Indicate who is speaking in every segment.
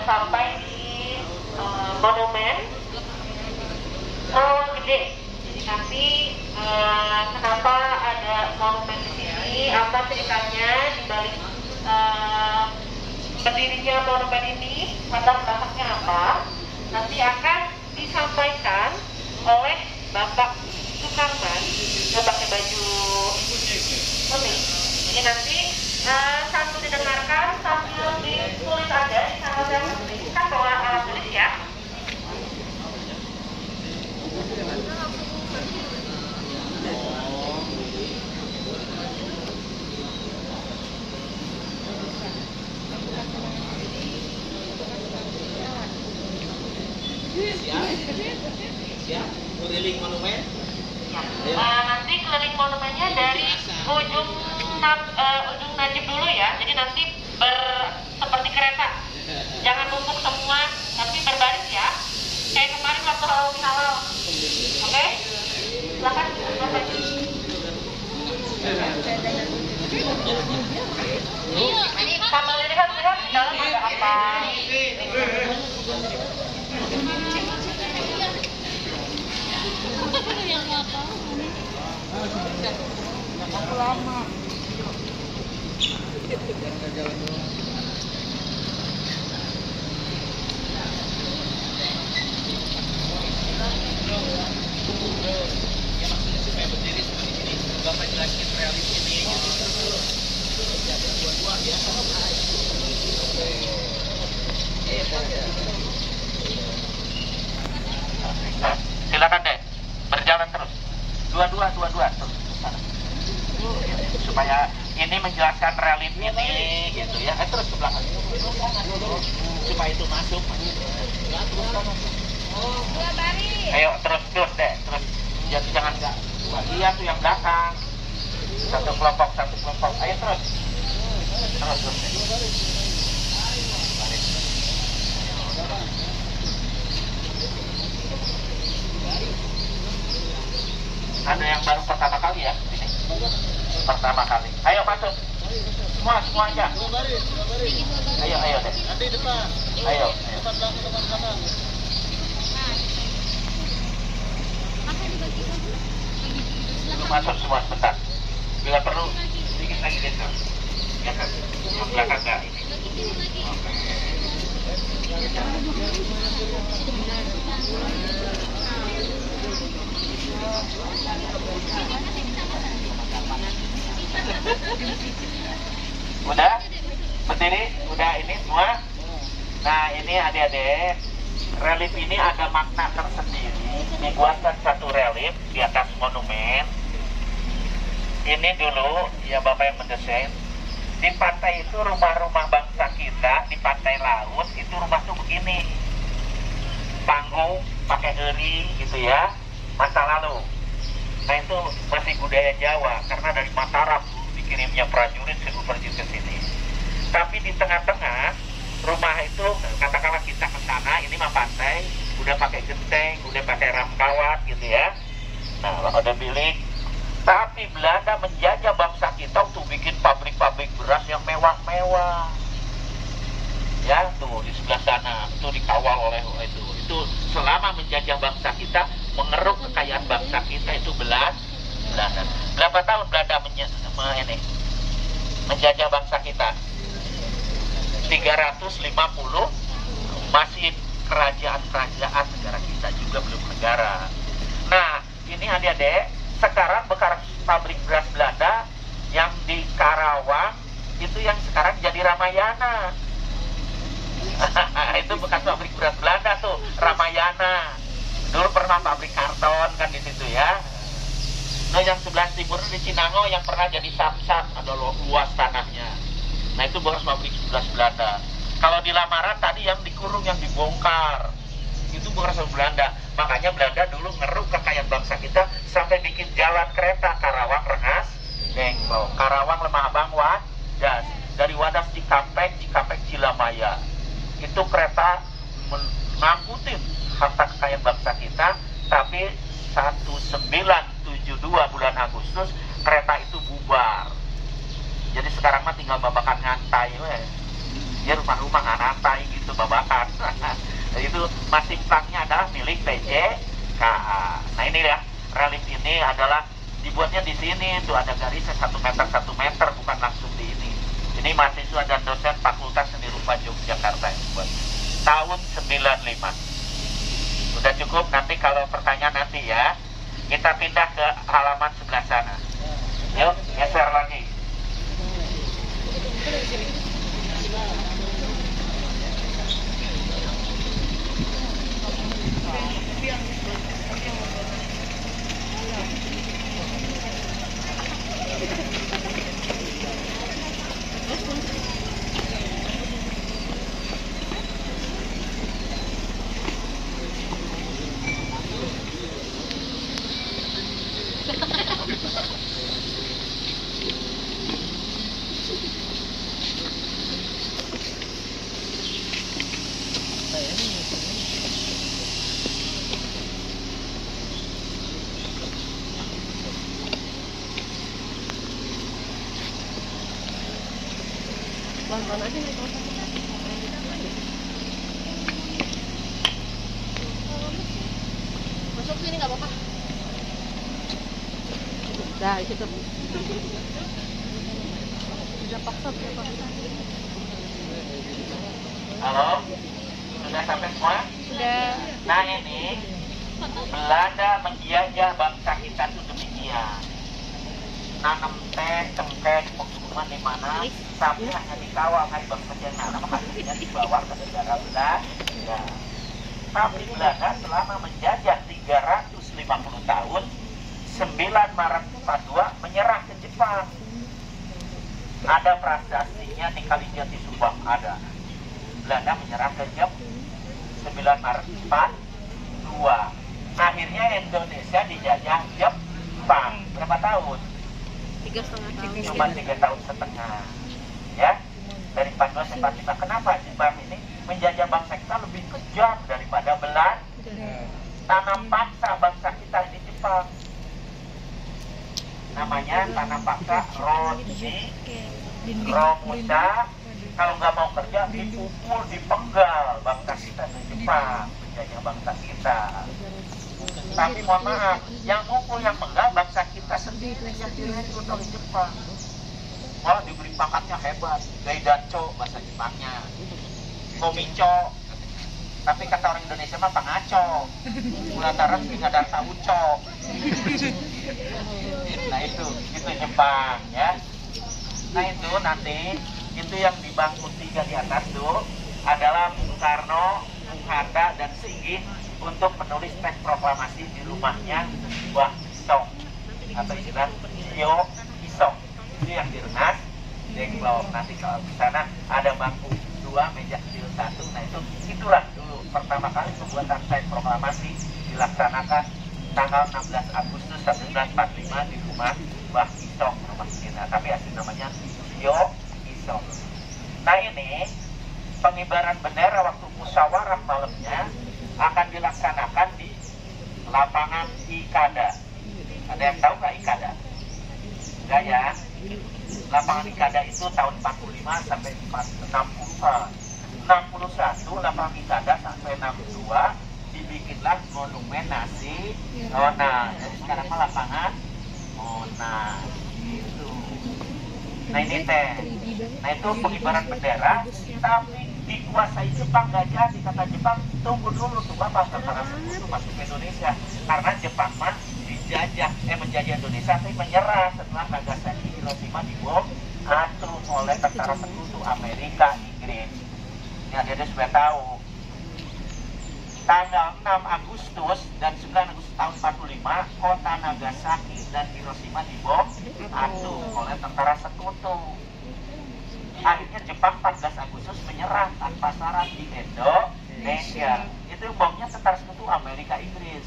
Speaker 1: sampai di monumen Rawa Gede. Jadi nanti kenapa ada monumen di sini, apa ceritanya di balik berdirinya monumen ini, latar belakangnya apa, nanti akan disampaikan oleh Bapak Sukarman yang pakai baju putih. Jadi nanti sambil didengarkan, sambil ditulis aja di sana yang kan bawa alat tulis ya.
Speaker 2: Siap, keliling monumen.
Speaker 1: Nanti keliling monumennya dari ujung Najib dulu ya. Jadi nanti seperti kereta. Jangan numpuk semua, tapi berbaris ya. Kayak kemarin waktu halal. Oke? Silakan. Ini sambil dilihat di dalam ada apa.
Speaker 3: Lama.
Speaker 2: Ya maksudnya supaya berdiri seperti ini, Bapak jelasin realis ini gitu. Jadi dua-dua ya.
Speaker 4: Silakan deh, berjalan terus. Dua-dua terus ke sana. Supaya ini menjelaskan relief ini gitu ya. Terus ke belakang. Supaya itu masuk. Ayo terus deh, terus. Jadi jangan enggak. Iya tuh yang belakang. Satu kelompok. Ayo terus. Terus deh. Ada yang baru pertama kali ya ini. Pertama kali. Ayo masuk. Semua aja. Ayo deh.
Speaker 2: Nanti depan.
Speaker 4: Ayo.
Speaker 2: Depan belakang.
Speaker 4: Masuk semua sebentar. Bila perlu sedikit lagi deh. Ya kan. Yang belakang enggak ini. Udah? Berdiri? Udah ini semua? Nah ini adik-adik, relief ini ada makna tersendiri. Dibuatkan satu relief di atas monumen. Ini dulu ya Bapak yang mendesain. Di pantai itu rumah-rumah bangsa kita, di pantai laut itu rumah tuh begini, panggung pakai eri gitu ya, masa lalu. Nah itu masih budaya Jawa karena dari Mataram dikirimnya prajurit ke sini. Tapi di tengah-tengah rumah itu katakanlah kita ke sana, ini mah pantai, udah pakai genteng, udah pakai ram kawat gitu ya. Nah ada bilik. Tapi Belanda menjajah bangsa kita untuk bikin pabrik-pabrik beras yang mewah-mewah. Ya, tuh di sebelah sana, itu dikawal oleh itu. Itu selama menjajah bangsa kita, mengeruk kekayaan bangsa kita itu Belanda. Berapa tahun Belanda menjajah bangsa kita? 350, masih kerajaan-kerajaan negara kita juga belum negara. Nah, ini adik-adik. Sekarang bekas pabrik beras Belanda yang di Karawang itu yang sekarang jadi Ramayana. Itu bekas pabrik beras Belanda tuh, Ramayana. Dulu pernah pabrik karton kan di situ ya. Nah yang sebelah timur di Cinango yang pernah jadi Samsat, ada luas tanahnya. Nah itu bekas pabrik beras Belanda. Kalau di Lamaran tadi yang dikurung, yang dibongkar, itu bekas Belanda. Makanya Belanda dulu ngeruk kekayaan bangsa kita sampai bikin jalan kereta Karawang Rengas Dengklok, Karawang Lemah Abang Wadas, dari Wadas Cikampek Cilamaya. Itu kereta mengangkutin harta kekayaan bangsa kita. Tapi 1972 bulan Agustus kereta itu bubar. Jadi sekarang mah tinggal babakan ngantai we. Ya rumah-rumah ngantai gitu babakan. sini tuh ada garisnya 1 meter 1 meter, bukan langsung di ini. Ini mahasiswa dan dosen Fakultas Seni Rupa Yogyakarta yang buat tahun 95. Udah cukup, nanti kalau pertanyaan nanti ya. Kita pindah ke halaman sebelah sana. Yuk, geser lagi.
Speaker 3: Pelan-pelan aja nih. Masuk sini nggak apa-apa. Udah, itu tuh. Udah paksa berapa?
Speaker 4: Halo? Sudah sampai semua?
Speaker 3: Sudah.
Speaker 4: Nah ini Belanda menjajah bangsa kita itu demikian. Nanam teh, cengkeh, pegunungan di mana, tapi hanya dikawal kan bangsa yang nanam, hasilnya dibawa ke negara Belanda. Tapi Belanda selama menjajah 350 tahun, 9 Maret 42 menyerah ke Jepang. Ada prasastinya di Kalijati Subang ada. Belanda menyerah ke Jepang 9 Maret 42. Akhirnya Indonesia dijajah Jepang. Berapa tahun?
Speaker 3: 3,5 tahun.
Speaker 4: Cuma 3 tahun setengah. Ya, dari 14 sampai 45. Kenapa Jepang ini menjajah bangsa kita lebih kejam daripada Belanda? Tanam paksa bangsa kita di Jepang. Namanya tanam paksa Romusa. Kalau nggak mau kerja dipukul, dipenggal bangsa kita di Jepang, menjajah bangsa kita. Tapi mohon maaf, yang mukul yang penggal bangsa kita sendiri yang direkrut oleh Jepang. Malah diberi pangkatnya hebat, Daidancho bahasa Jepangnya, Komicho. Tapi kata orang Indonesia mah pangaco, Mulataran pingadar tauco. Nah itu Jepang ya. Nah itu nanti itu yang di bangku 3 di atas tuh adalah Bung Karno, Bung Hatta dan Singgih untuk menulis teks proklamasi di rumahnya Wah Isong atau istilah Yo Isong. Itu yang direngas di bawah. Nanti kalau di sana ada bangku 2, meja kecil 1. Nah itulah dulu pertama kali pembuatan teks proklamasi dilaksanakan tanggal 16 Agustus 1945 di rumah Wah Isong, rumah kita. Tapi asli namanya Yo Isong. Nah ini pengibaran bendera waktu musyawarah malamnya akan dilaksanakan di lapangan Ikada. Ada yang tahu nggak Ikada? Enggak ya? Lapangan Ikada itu tahun 45 sampai 61 lapangan Ikada sampai 62 dibikinlah monumen nasional. Jadi sekarang mah lapangan Monas gitu. Nah ini teh. Nah itu pengibaran bendera, tapi dikuasai Jepang nggak jadi. Kata Jepang, tunggu dulu tuh Bapak, tentara sekutu masuk ke Indonesia. Karena Jepang mah menjajah Indonesia, tapi menyerah setelah Nagasaki, Hiroshima dibom atom oleh tentara sekutu Amerika, Inggris. Ini adik-adik sudah tahu. Tanggal 6 Agustus dan 9 Agustus tahun 45, kota Nagasaki dan Hiroshima dibom atom oleh tentara sekutu. Akhirnya Jepang 14 Agustus menyerah tanpa syarat di Indonesia. Itu bomnya tentara sekutu Amerika, Inggris.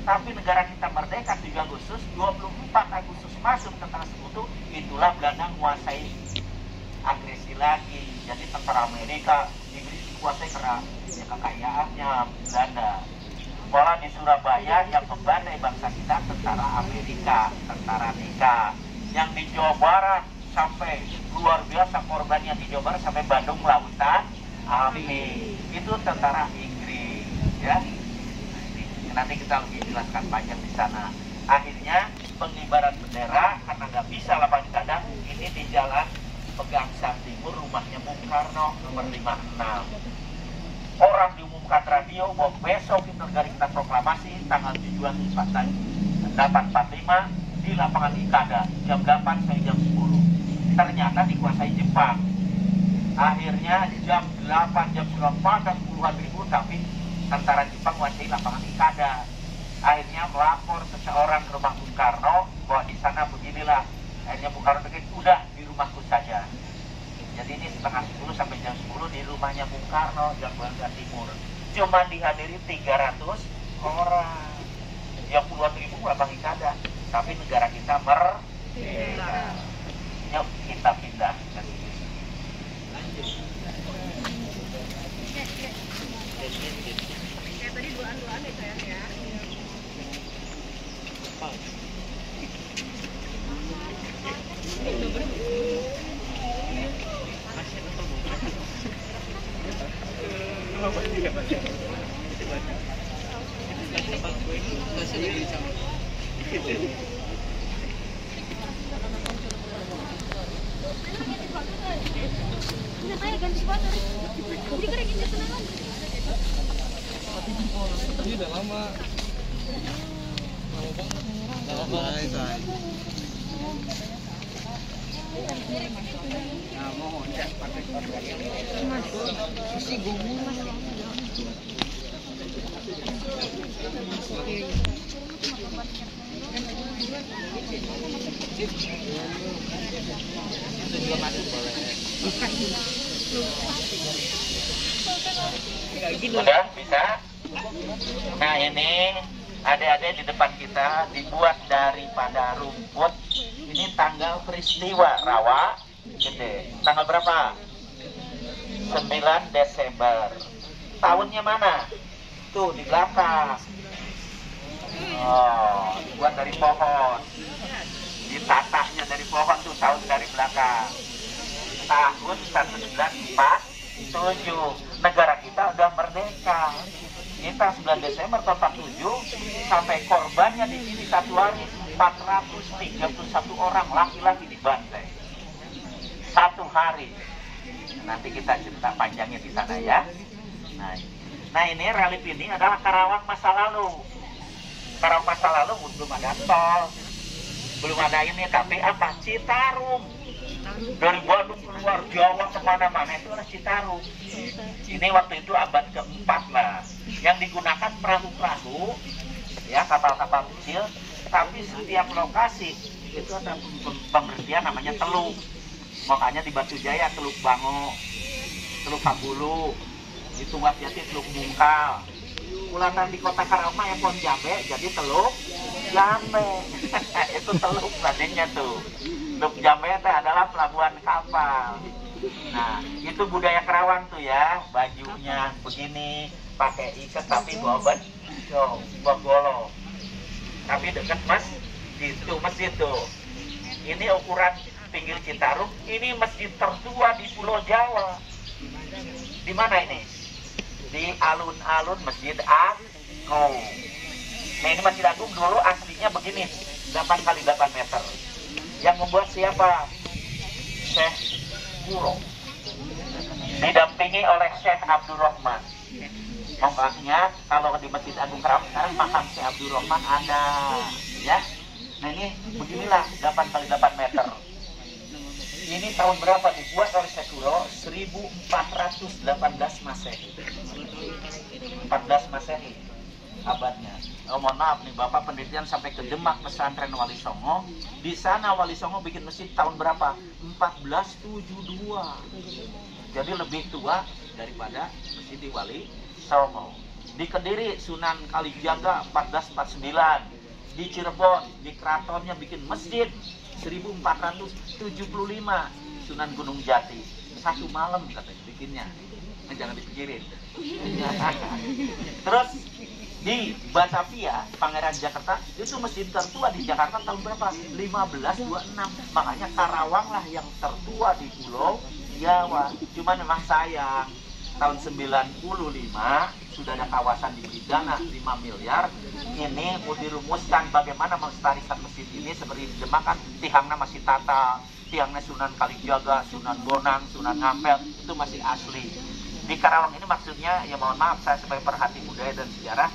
Speaker 4: Tapi negara kita merdeka 3 Agustus, 24 Agustus masuk tentara sekutu, itulah Belanda menguasai agresi lagi. Jadi tentara Amerika, Inggris dikuasai karena kekayaannya Belanda. Malah di Surabaya yang membandai bangsa kita tentara Amerika, tentara Nika. Yang di Jawa Barat sampai luar biasa korbannya di Jawa Barat sampai Bandung lautan api. Itu tentara Inggris ya. Nanti kita lebih jelaskan panjang di sana. Akhirnya pengibaran bendera karena nggak bisa lapangan kandang. Ini di Jalan Pegangsaan Timur, rumahnya Bung Karno, nomor 56. Orang diumumkan radio bahwa besok itu negara kita proklamasi tanggal 8.45 di lapangan Ikada jam 8 sampai jam 10. Ternyata dikuasai Jepang. Akhirnya jam 8, jam 9 dan puluhan ribu, tapi tentara Jepang menguasai lapangan Ikada. Akhirnya melapor seseorang ke rumah Bung Karno bahwa di sana beginilah. Akhirnya Bung Karno bikin, udah di rumahku saja. Jadi ini setengah 10 sampai jam 10 di rumahnya Bung Karno, Jalan Pegangsaan Timur. Cuma dihadiri 300 orang. Yang puluhan ribu lapangan Ikada. Tapi negara kita merdeka. Yuk kita pindah ke sini.
Speaker 3: Kayak tadi duaan-duaan ya sayang ya.
Speaker 2: Ini udah lama. Lama banget. Lama banget, say. Nah, mohon cek pakai isi gomong mas. Itu juga masuk boleh.
Speaker 4: Udah bisa? Nah ini adik-adik di depan kita dibuat daripada rumput. Ini tanggal peristiwa rawa gede. Tanggal berapa? 9 Desember. Tahunnya mana? Tuh di belakang. Oh, dibuat dari pohon. Ditatahnya dari pohon tuh, tahun dari belakang. Tahun 1947. Negara kita udah merdeka. Kita 9 Desember tahun 47 sampai korbannya di sini satu hari 431 orang laki-laki dibantai. Satu hari. Nanti kita cerita panjangnya di sana ya. Nah ini relief ini adalah Karawang masa lalu. Karawang masa lalu belum ada tol, belum ada ini, tapi apa? Citarum. Dari Bandung keluar Jawa kemana-mana itu adalah Citarum. Ini waktu itu abad keempat lah. Yang digunakan perahu-perahu, ya kapal-kapal kecil. Tapi setiap lokasi itu ada pemberhentian namanya teluk. Makanya di Batu Jaya Teluk Bango, Teluk Kabulu, di Tunggak Jati Teluk Bungkal. Ulatan di kota Karawang ya Pohon Jambe, jadi Teluk Jambe. Itu teluk tadinya tuh. Teluk Jambe itu adalah pelabuhan kapal. Nah, itu budaya Karawang tuh ya, bajunya begini, pakai ikat tapi bawa golo. Tapi dekat masjid tuh. Ini ukuran pinggir Citarum, ini masjid tertua di Pulau Jawa. Di mana ini? Di alun-alun Masjid Agung. Nah ini Masjid Agung dulu aslinya begini, 8 kali 8 meter. Yang membuat siapa? Syekh Kuro. Didampingi oleh Syekh Abdurrahman. Makanya kalau di Masjid Agung Karawang sekarang makam Syekh Abdurrahman ada, ya. Nah ini beginilah 8 kali 8 meter. Ini tahun berapa dibuat oleh Syekh Kuro? 1418 Masehi. 14 Masehi abadnya. Oh, mohon maaf nih Bapak penelitian sampai ke Demak pesantren Wali Songo. Di sana Wali Songo bikin masjid tahun berapa? 1472. Jadi lebih tua daripada masjid di Wali Songo. Di Kediri Sunan Kalijaga 1449. Di Cirebon di keratonnya bikin masjid 1475. Sunan Gunung Jati 1 malam katanya bikinnya. Jangan dipikirin. Terus di Batavia, Pangeran Jakarta, itu masjid tertua di Jakarta tahun berapa? 1526. Makanya Karawang lah yang tertua di Pulau Jawa. Cuma memang sayang, tahun 95 sudah ada kawasan diberi dana 5 miliar. Ini dirumuskan bagaimana melestarikan masjid ini seperti di Demak kan tiangnya masih tata, tiangnya Sunan Kalijaga, Sunan Bonang, Sunan Ampel itu masih asli. Di Karawang ini maksudnya ya mohon maaf saya sebagai perhati budaya dan sejarah,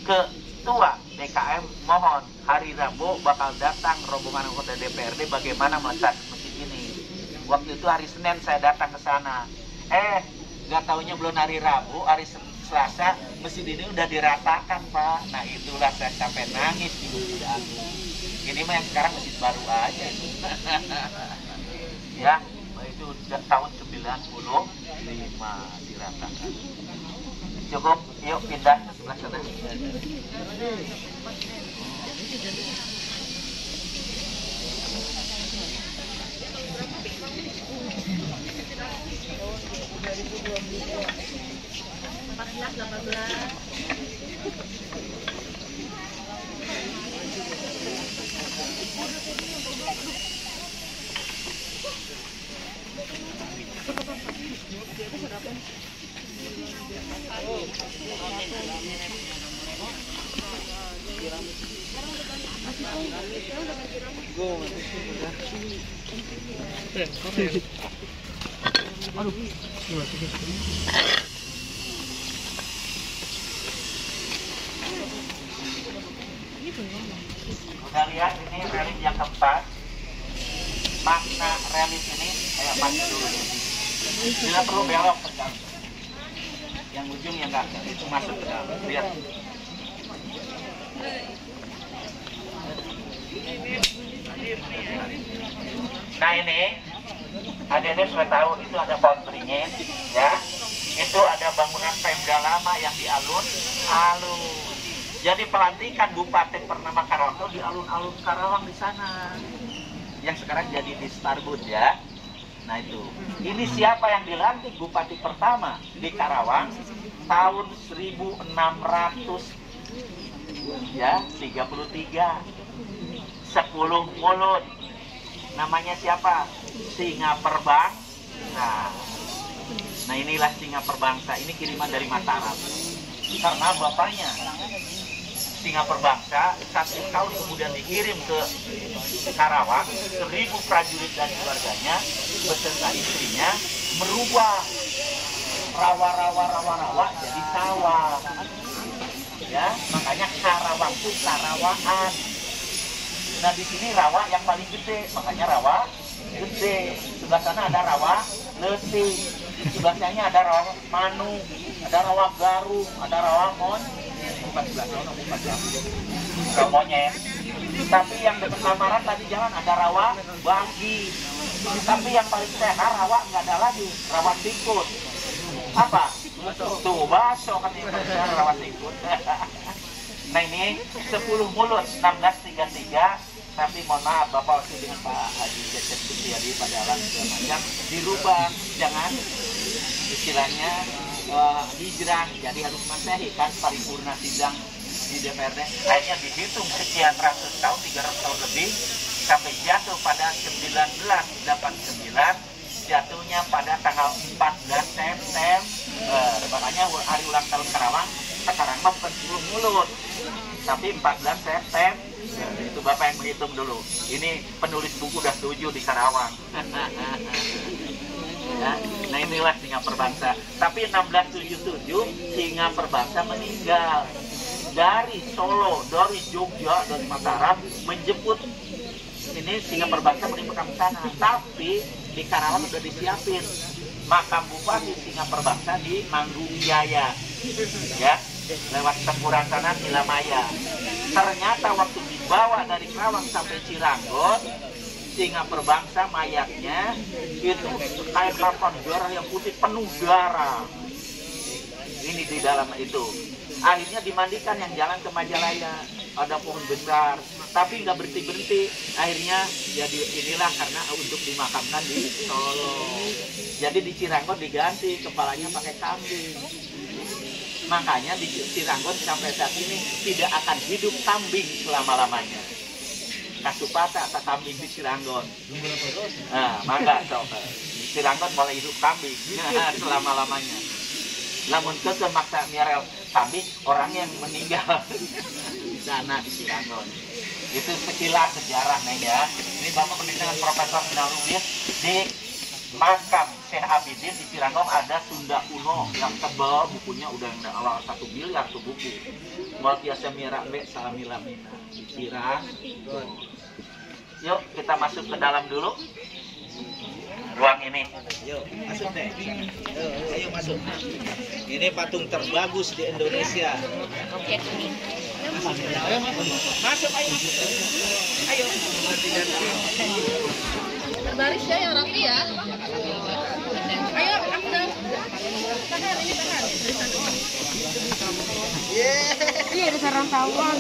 Speaker 4: Ketua DKM mohon hari Rabu bakal datang rombongan anggota DPRD bagaimana melestarikan masjid ini. Waktu itu hari Senin saya datang ke sana. Nggak taunya belum hari Rabu, hari Selasa masjid ini udah diratakan Pak. Nah itulah saya sampai nangis di Masjid Agung. Ini mah yang sekarang masjid baru aja itu. Ya, itu udah tahun 95 diratakan. Cukup, yuk pindah ke sebelah sana. Udah lihat ini relief yang keempat. Makna relief ini kayak maju dulu. Tidak perlu belok ke dalam. Yang ujungnya enggak, itu masuk ke dalam. Lihat. Nah ini, adik-adik sudah tahu itu ada pohon beringin, ya. Itu ada bangunan Pemda lama yang di alun-alun. Jadi pelantikan Bupati Pernama Karawang itu di alun-alun Karawang di sana. Yang sekarang jadi di Starbud ya. Nah itu. Ini siapa yang dilantik Bupati pertama di Karawang tahun 1600 ya 33. 10 mulut. Namanya siapa? Singa Perbangsa. Nah inilah Singa Perbangsa. Ini kiriman dari Mataram. Karena bapaknya Singa Perbangsa 1 tahun kemudian dikirim ke Karawang, 1000 prajurit dan keluarganya beserta istrinya merubah rawa-rawa jadi sawah. Ya, makanya Karawang itu Karawangan. Nah di sini rawa yang paling gede, makanya rawa gede. Sebelah sana ada rawa Leting, sebelah sana ada rawa Manu, ada rawa Garung, ada rawa bukan sebelah sana, bukan rawa monyet. Tapi yang dekat lamaran tadi jalan ada rawa Banggi. Tapi yang paling sehat rawa nggak ada lagi, rawa Tikut. Apa? Tuh baso kan ini rawa Tikut. Nah ini 10 mulut 1633. Tapi mohon maaf Bapak waktu dengan Pak Haji Cecep Supriyadi pada alam segala macam dirubah, jangan istilahnya hijrah jadi harus Masehi kan paripurna sidang di DPRD. Akhirnya dihitung sekian ratus tahun, 300 tahun lebih sampai jatuh pada 1989, jatuhnya pada tanggal 14 September. Makanya hari ulang tahun Karawang sekarang mah 10 mulut tapi 14 September. Itu Bapak yang menghitung dulu. Ini penulis buku udah setuju di Karawang. Ya, nah inilah Singa Perbangsa. Tapi 1677 Singa Perbangsa meninggal dari Solo, dari Jogja, dari Mataram menjemput ini Singa Perbangsa menimpa ke sana. Tapi di Karawang udah disiapin makam Bupati Singa Perbangsa di Manggung Jaya. Ya, lewat tempuran sana Nilamaya. Ternyata waktu dibawa dari Karawang sampai Ciranggon, Singa Perbangsa mayatnya itu kayak kapal darah yang putih penuh darah. Ini di dalam itu. Akhirnya dimandikan yang jalan ke Majalaya. Ada pohon besar, tapi nggak berhenti. Akhirnya jadi inilah karena untuk dimakamkan di Solo. Jadi di Ciranggon diganti kepalanya pakai kambing. Makanya di Ciranggon sampai saat ini tidak akan hidup kambing selama-lamanya. Kasupata atau kambing di Ciranggon. Nah, maka di Ciranggon boleh hidup kambing selama-lamanya. Lamun ke maksa miarel sambi orang yang meninggal di sana di Cirangon. Itu sekilas sejarah Neng ya. Ini Bapak berdiri dengan Profesor Minalubis di makam Syekh Abidin di Cirangon. Ada Sunda kuno yang tebal, bukunya udah awal 1 miliar tuh buku. Luar biasa miara be salamilamina di Cirang. Yuk kita masuk ke dalam dulu. Ruang ini.
Speaker 2: Yuk, masuk deh. Ayo masuk. Ini patung terbagus di Indonesia.
Speaker 3: Oke.
Speaker 2: Masuk, ayo. Ayo.
Speaker 3: Berbaris ya yang rapi ya. Ayo, aku udah. Tahan, ini tahan. Iya, ada sarang tawon.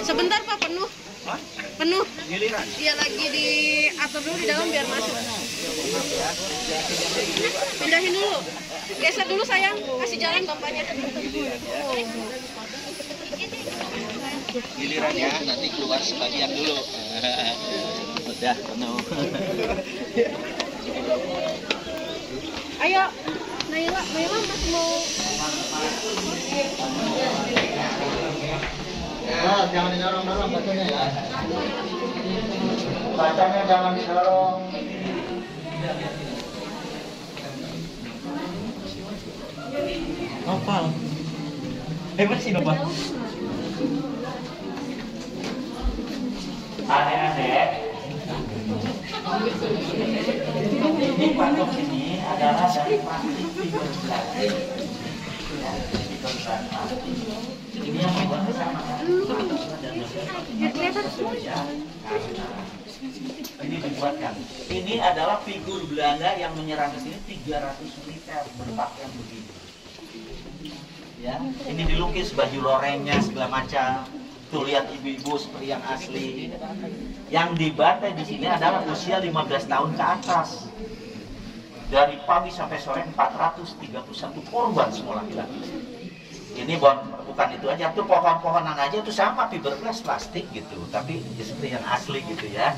Speaker 3: Sebentar Pak, penuh. Penuh.
Speaker 2: Giliran.
Speaker 3: Dia lagi diatur dulu di dalam biar masuk. Pindahin dulu. Geser dulu sayang. Kasih jalan bapaknya.
Speaker 2: Giliran ya, nanti keluar sebagian dulu. Udah penuh.
Speaker 3: Ayo, Naila masih mau.
Speaker 5: Jangan didorong-dorong batunya ya. Bacanya jangan didorong.
Speaker 2: Apa? Hebat sih Bapak.
Speaker 4: Adik-adik, ini patung ini adalah dari plastik figur plastik. Ya, figur plastik. Ini yang membuat sama. Ini dibuatkan. Ini adalah figur Belanda yang menyerang ke sini 300 militer berpakaian begini. Ya, ini dilukis baju lorengnya segala macam. Tuh lihat ibu-ibu seperti yang asli. Yang dibantai di sini adalah usia 15 tahun ke atas. Dari pagi sampai sore 431 korban semua laki-laki. Ini bukan itu aja, tuh pohon-pohonan aja itu sama fiberglass plastik gitu, tapi seperti yang asli gitu ya.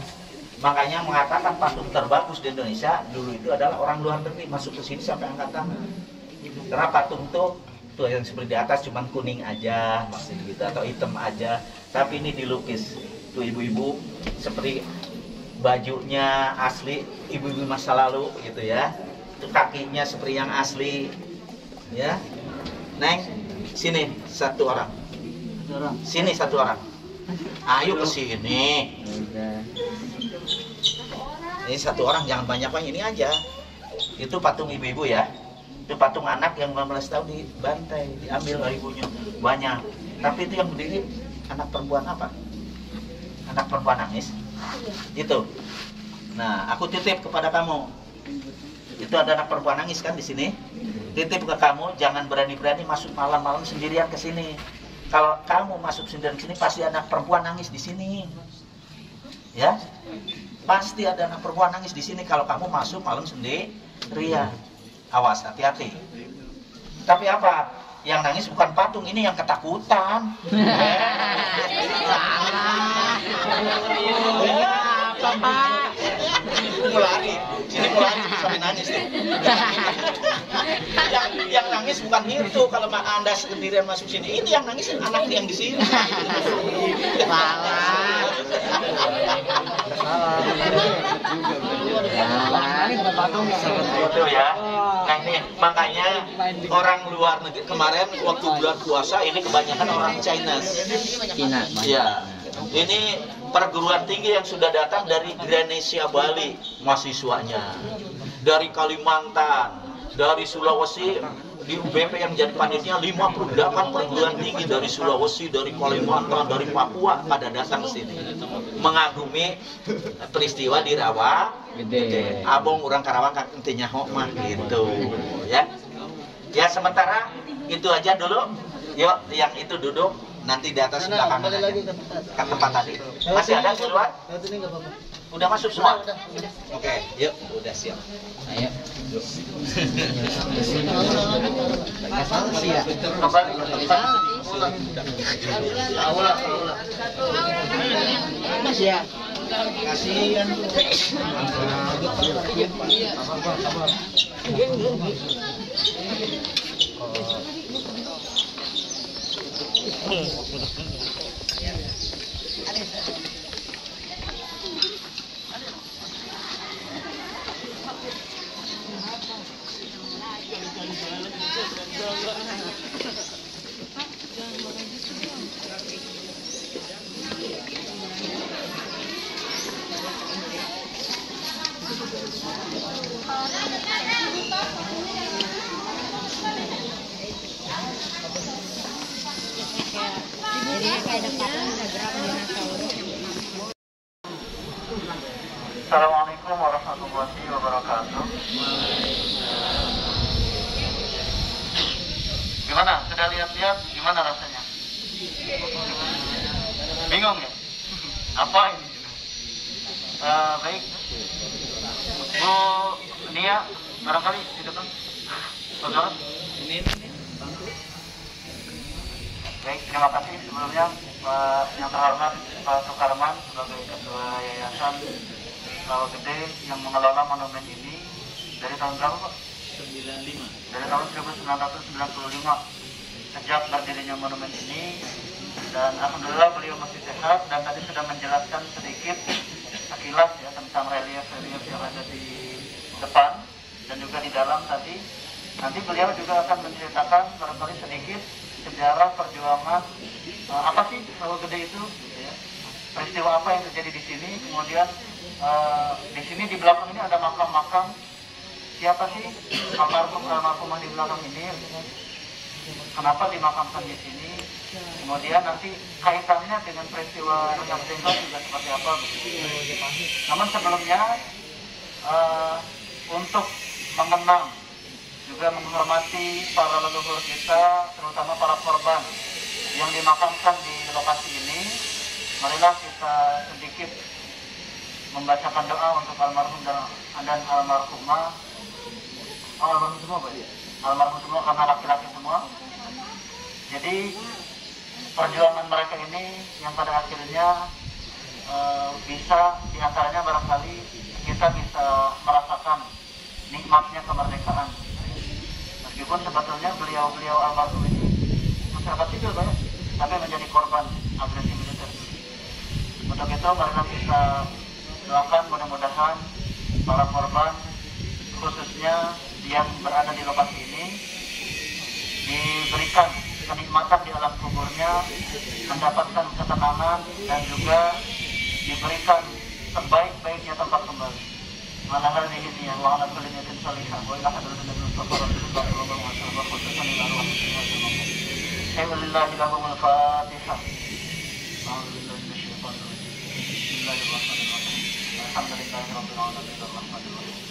Speaker 4: Makanya mengatakan patung terbagus di Indonesia dulu itu adalah orang luar negeri masuk ke sini sampai angkat tangan. Karena patung tuh yang seperti di atas cuman kuning aja maksudnya gitu atau hitam aja, tapi ini dilukis tuh ibu-ibu seperti bajunya asli ibu-ibu masa lalu gitu ya, tuh kakinya seperti yang asli ya. Neng, sini satu orang, sini satu orang, ayo ke sini. Ini satu orang, jangan banyak-banyak, ini aja. Itu patung ibu-ibu ya. Itu patung anak yang 15 tahun dibantai, diambil oleh ibunya banyak. Tapi itu yang berdiri anak perempuan apa? Anak perempuan nangis. Itu. Nah, aku titip kepada kamu. Itu ada anak perempuan nangis kan di sini. Titip ke kamu, jangan berani-berani masuk malam-malam sendirian ke sini. Kalau kamu masuk sendirian ke sini, pasti anak perempuan nangis di sini. Ya, pasti ada anak perempuan nangis di sini kalau kamu masuk malam sendirian. Awas, hati-hati. Tapi apa? Yang nangis bukan patung, ini yang ketakutan.
Speaker 3: Apa Pak?
Speaker 4: Mau lari, sini mau lari sampai nangis nih. Yang nangis bukan itu kalau Anda sendirian masuk sini. Ini yang nangis anak yang di sini. Betul ya. Nah ini makanya orang luar negeri kemarin waktu bulan puasa ini kebanyakan orang Cina. Ya. Ini perguruan tinggi yang sudah datang dari Indonesia, Bali mahasiswanya, dari Kalimantan, dari Sulawesi. Di UBP yang jadi panitia 58 perguruan tinggi dari Sulawesi, dari Kalimantan, dari Papua pada datang ke sini mengagumi peristiwa di Rawa Gede. Abong orang Karawang intinya mah gitu ya. Ya sementara itu aja dulu. Yuk yang itu duduk nanti di atas belakang ke tempat tadi. Masih ada di luar?
Speaker 2: Udah masuk semua? Oke, yuk, udah siap. Ayo. Yuk.
Speaker 4: Kembali ke tempat. Aula.
Speaker 2: Mas ya. Kasihan.
Speaker 4: Assalamualaikum warahmatullahi wabarakatuh. Gimana? Sudah lihat-lihat? Gimana rasanya? Bingung ya? Apa ini? Baik. Bu Nia, barangkali di depan. Saudara?
Speaker 2: Ini.
Speaker 4: Baik, terima kasih sebelumnya Pak yang terhormat Pak Sukarman sebagai Ketua Yayasan Rawa Gede yang mengelola monumen ini dari tahun berapa Pak?
Speaker 2: 95.
Speaker 4: Dari tahun 1995 sejak berdirinya monumen ini, dan alhamdulillah beliau masih sehat dan tadi sudah menjelaskan sedikit sekilas ya tentang relief-relief yang ada di depan dan juga di dalam tadi. Nanti beliau juga akan menceritakan barangkali sedikit sejarah perjuangan apa sih Rawa Gede itu, gitu ya. Peristiwa apa yang terjadi di sini. Kemudian di sini di belakang ini ada makam-makam siapa sih almarhumah di belakang ini, gitu. Kenapa dimakamkan di sini. Kemudian nanti kaitannya dengan peristiwa yang tinggal juga seperti apa, begitu. Namun sebelumnya untuk mengenang juga menghormati para leluhur kita, terutama para korban yang dimakamkan di lokasi ini, marilah kita sedikit membacakan doa untuk almarhum dan almarhumah. Almarhum semua, Pak? Almarhum semua karena laki-laki semua. Jadi perjuangan mereka ini yang pada akhirnya bisa diantaranya barangkali kita bisa merasakan nikmatnya kemerdekaan. Meskipun sebetulnya beliau almarhum ini masyarakat sipil banyak, tapi menjadi korban agresi militer. Untuk itu marilah kita doakan mudah-mudahan para korban khususnya yang berada di lokasi ini diberikan kenikmatan di alam kuburnya, mendapatkan ketenangan dan juga diberikan sebaik-baiknya tempat kembali. Mana hal ini ya, wa ala kulli niyatin salihah wa ila hadratin Mustafa Rasulullah sallallahu alaihi wasallam khususan ila arwah Alhamdulillah lahumul Fatihah. A'udzubillahi minasyaitonir rajim. Bismillahirrahmanirrahim. Alhamdulillahirabbil alamin arrahmanir rahim.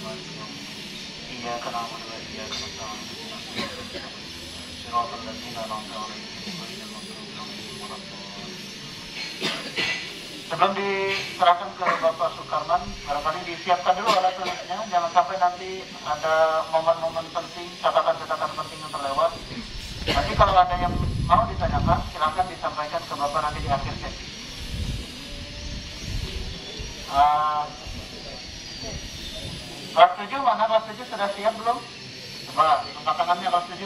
Speaker 4: Iyyaka na'budu wa iyyaka nasta'in. Shiratal ladzina an'amta 'alaihim ghairil maghdubi 'alaihim waladdallin. Sebelum diserahkan ke Bapak Sukarman, barangkali disiapkan dulu alat tulisnya, jangan sampai nanti ada momen-momen penting, catatan-catatan penting yang terlewat. Nanti kalau ada yang mau ditanyakan, silakan disampaikan ke Bapak nanti di akhir sesi. Kelas 7 mana? Kelas 7 sudah siap belum? Coba, angkat tangannya kelas 7.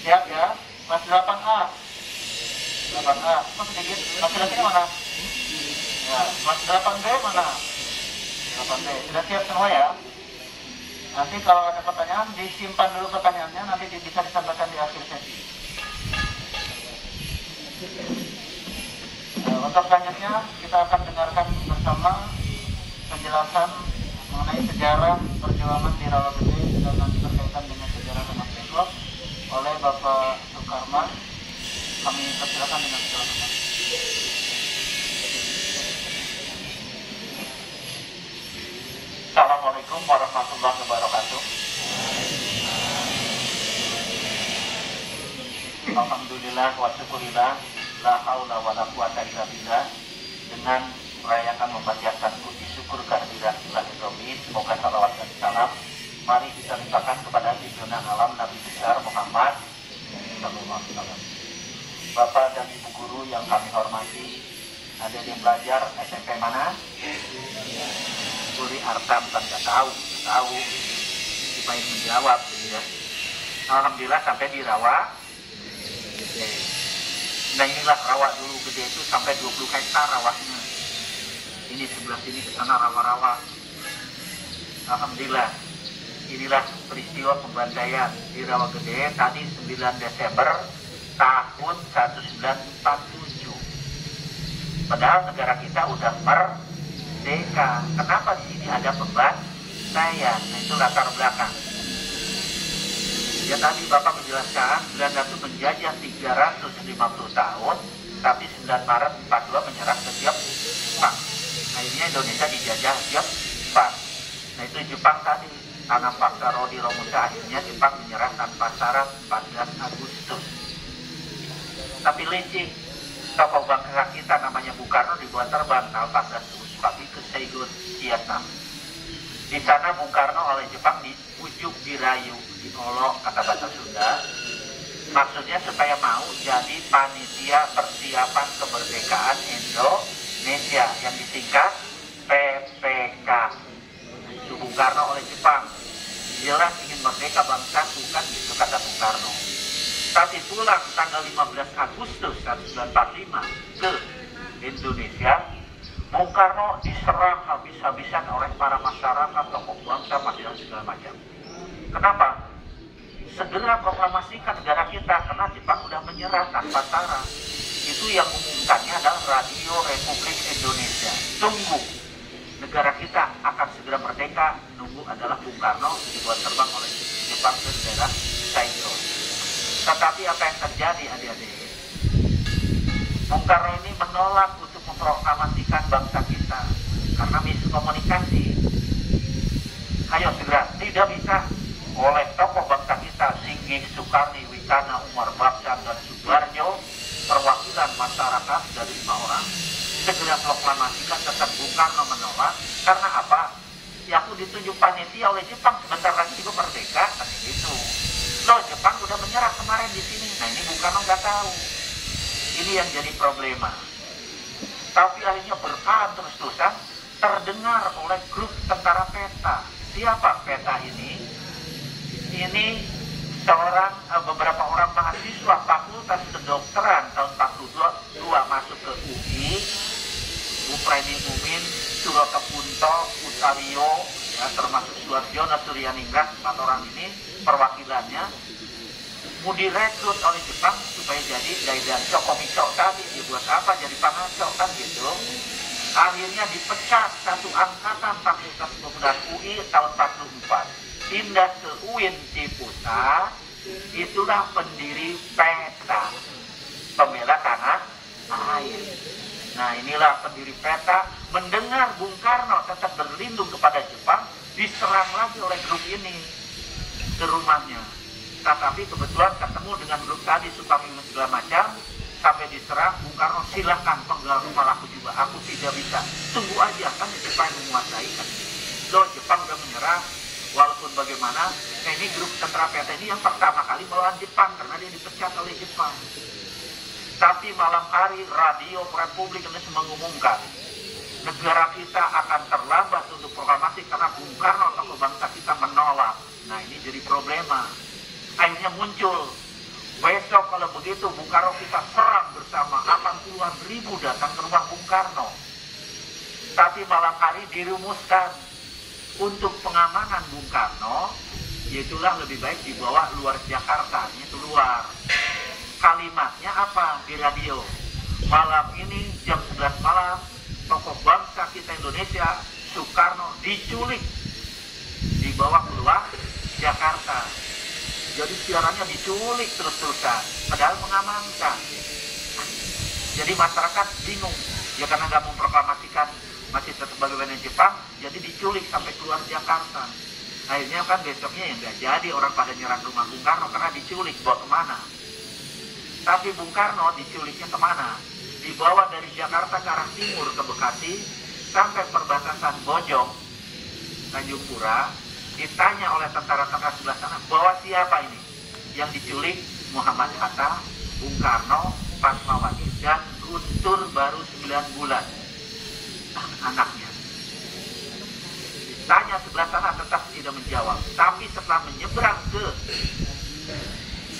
Speaker 4: Siap ya? Kelas 8A. 8A, kok sedikit? Laki-lakinya mana? Ya, kelas 8B mana? 8B, sudah siap semua ya? Nanti kalau ada pertanyaan, disimpan dulu pertanyaannya, nanti bisa disampaikan di akhir sesi. Untuk selanjutnya, kita akan dengarkan bersama penjelasan mengenai sejarah perjuangan di Rawa Gede dan nanti berkaitan dengan sejarah Demak Dengklok oleh Bapak Sukarman. Kami persilakan dengan segala hormat. Assalamualaikum warahmatullahi wabarakatuh. Alhamdulillah wa syukurillah, la haula wa la quwata illa billah. Dengan merayakan membacakan puji syukur kehadiran ilahi Robi. Semoga salawat dan salam mari kita limpahkan kepada junjungan alam Nabi besar Muhammad sallallahu alaihi wasallam. Bapak dan Ibu guru yang kami hormati, ada yang belajar SMP mana? Kuri Artam kan nggak tahu supaya menjawab ya. Alhamdulillah sampai di rawa gede. Nah inilah rawa dulu gede itu sampai 20 hektar rawahnya. Ini sebelah sini ke sana rawa-rawa. Alhamdulillah inilah peristiwa pembantaian di rawa gede tadi 9 Desember tahun 1947. Padahal negara kita udah merdeka. Kenapa di sini ada pembantaian? Nah itu latar belakang. Ya tadi Bapak menjelaskan Belanda itu menjajah 350 tahun, tapi 9 Maret 42 menyerah ke Jepang. Akhirnya Indonesia dijajah Jepang. Nah itu Jepang tadi tanam paksa Rodi Romusa, akhirnya Jepang menyerah tanpa syarat 14 Agustus. Tapi licik, tokoh bangsa kita namanya Bung Karno dibuat terbang tanggal 14 Agustus pagi ke Saigon, Vietnam. Di sana Bung Karno oleh Jepang diujuk dirayu, diolok kata bahasa Sunda. Maksudnya supaya mau jadi panitia persiapan kemerdekaan Indonesia yang disingkat PPK. Itu Bung Karno oleh Jepang. Jelas ingin merdeka bangsa bukan gitu kata Bung Karno. Tapi pulang tanggal 15 Agustus 1945 ke Indonesia, Bung Karno diserang habis-habisan oleh para masyarakat, tokoh bangsa, dan segala macam. Kenapa? Segera proklamasikan negara kita karena Jepang sudah menyerah tanpa syarat. Itu yang mengumumkannya adalah Radio Republik Indonesia. Tunggu, negara kita akan segera merdeka. Nunggu adalah Bung Karno dibuat terbang oleh Jepang ke daerah Saigon. Tetapi apa yang terjadi adik-adik? Bung Karno ini menolak untuk memproklamasikan bangsa kita karena miskomunikasi. Ayo segera, tidak bisa oleh tokoh bangsa kita Singgih, Sukarni, Wicana, Umar Baksan, dan Subarjo, perwakilan masyarakat dari 5 orang, segera proklamasikan. Tetap Bung Karno menolak. Karena apa? Ya aku ditunjuk panitia oleh Jepang, sebentar lagi juga merdeka, kan gitu. Loh, Jepang udah menyerah kemarin di sini. Nah ini Bung Karno nggak tahu. Ini yang jadi problema. Tapi akhirnya bertahan terus-terusan terdengar oleh grup tentara PETA. Siapa PETA ini? Ini seorang beberapa orang mahasiswa Fakultas Kedokteran tahun 42 masuk ke UI. Bu Preni Mumin, Suroto Punto, Utario, ya, termasuk Suarjono, Suryaningrat, 4 orang ini perwakilannya mau direkrut oleh Jepang supaya jadi Daidan Shokomicho tadi. Dibuat apa? Jadi pangacok kan gitu. Akhirnya dipecat satu angkatan Fakultas Kedokteran UI tahun 44. Pindah ke UIN Ciputat. Itulah pendiri PETA, Pembela Tanah Air. Nah inilah pendiri PETA. Mendengar Bung Karno tetap berlindung kepada Jepang, diserang lagi oleh grup ini ke rumahnya. Tetapi kebetulan ketemu dengan grup tadi Sukarni segala macam, sampai diserang. Bung Karno, silahkan penggal rumah aku juga, aku tidak bisa, tunggu aja, kan Jepang menguasai kan. Loh, Jepang udah menyerah. Walaupun bagaimana, ini grup tentara PETA ini yang pertama kali melawan Jepang karena dia dipecat oleh Jepang. Tapi malam hari Radio Republik Indonesia mengumumkan negara kita akan terlambat untuk proklamasi karena Bung Karno tokoh bangsa kita menolak. Nah ini jadi problema. Akhirnya muncul, besok kalau begitu Bung Karno kita serang bersama, akan puluhan ribu datang ke rumah Bung Karno. Tapi malam hari dirumuskan untuk pengamanan Bung Karno, yaitulah lebih baik dibawa luar Jakarta, itu luar. Kalimatnya apa di radio? Malam ini jam 11 malam, tokoh bangsa kita Indonesia, Soekarno, diculik, dibawa keluar Jakarta. Jadi siarannya diculik terus-terusan, padahal mengamankan. Jadi masyarakat bingung, ya karena nggak memproklamasikan masih tetap bagaimana Jepang, jadi diculik sampai keluar Jakarta. Akhirnya kan besoknya yang nggak jadi orang pada nyerang rumah Bung Karno karena diculik, bawa kemana? Tapi Bung Karno diculiknya kemana? dibawa dari Jakarta ke arah timur ke Bekasi sampai perbatasan Bojong, Tanjung Pura, ditanya oleh tentara-tentara sebelah sana bahwa siapa ini yang diculik, Muhammad Hatta, Bung Karno, Fatmawati, dan Guntur baru 9 bulan anaknya. Ditanya sebelah sana tetap tidak menjawab. Tapi setelah menyeberang ke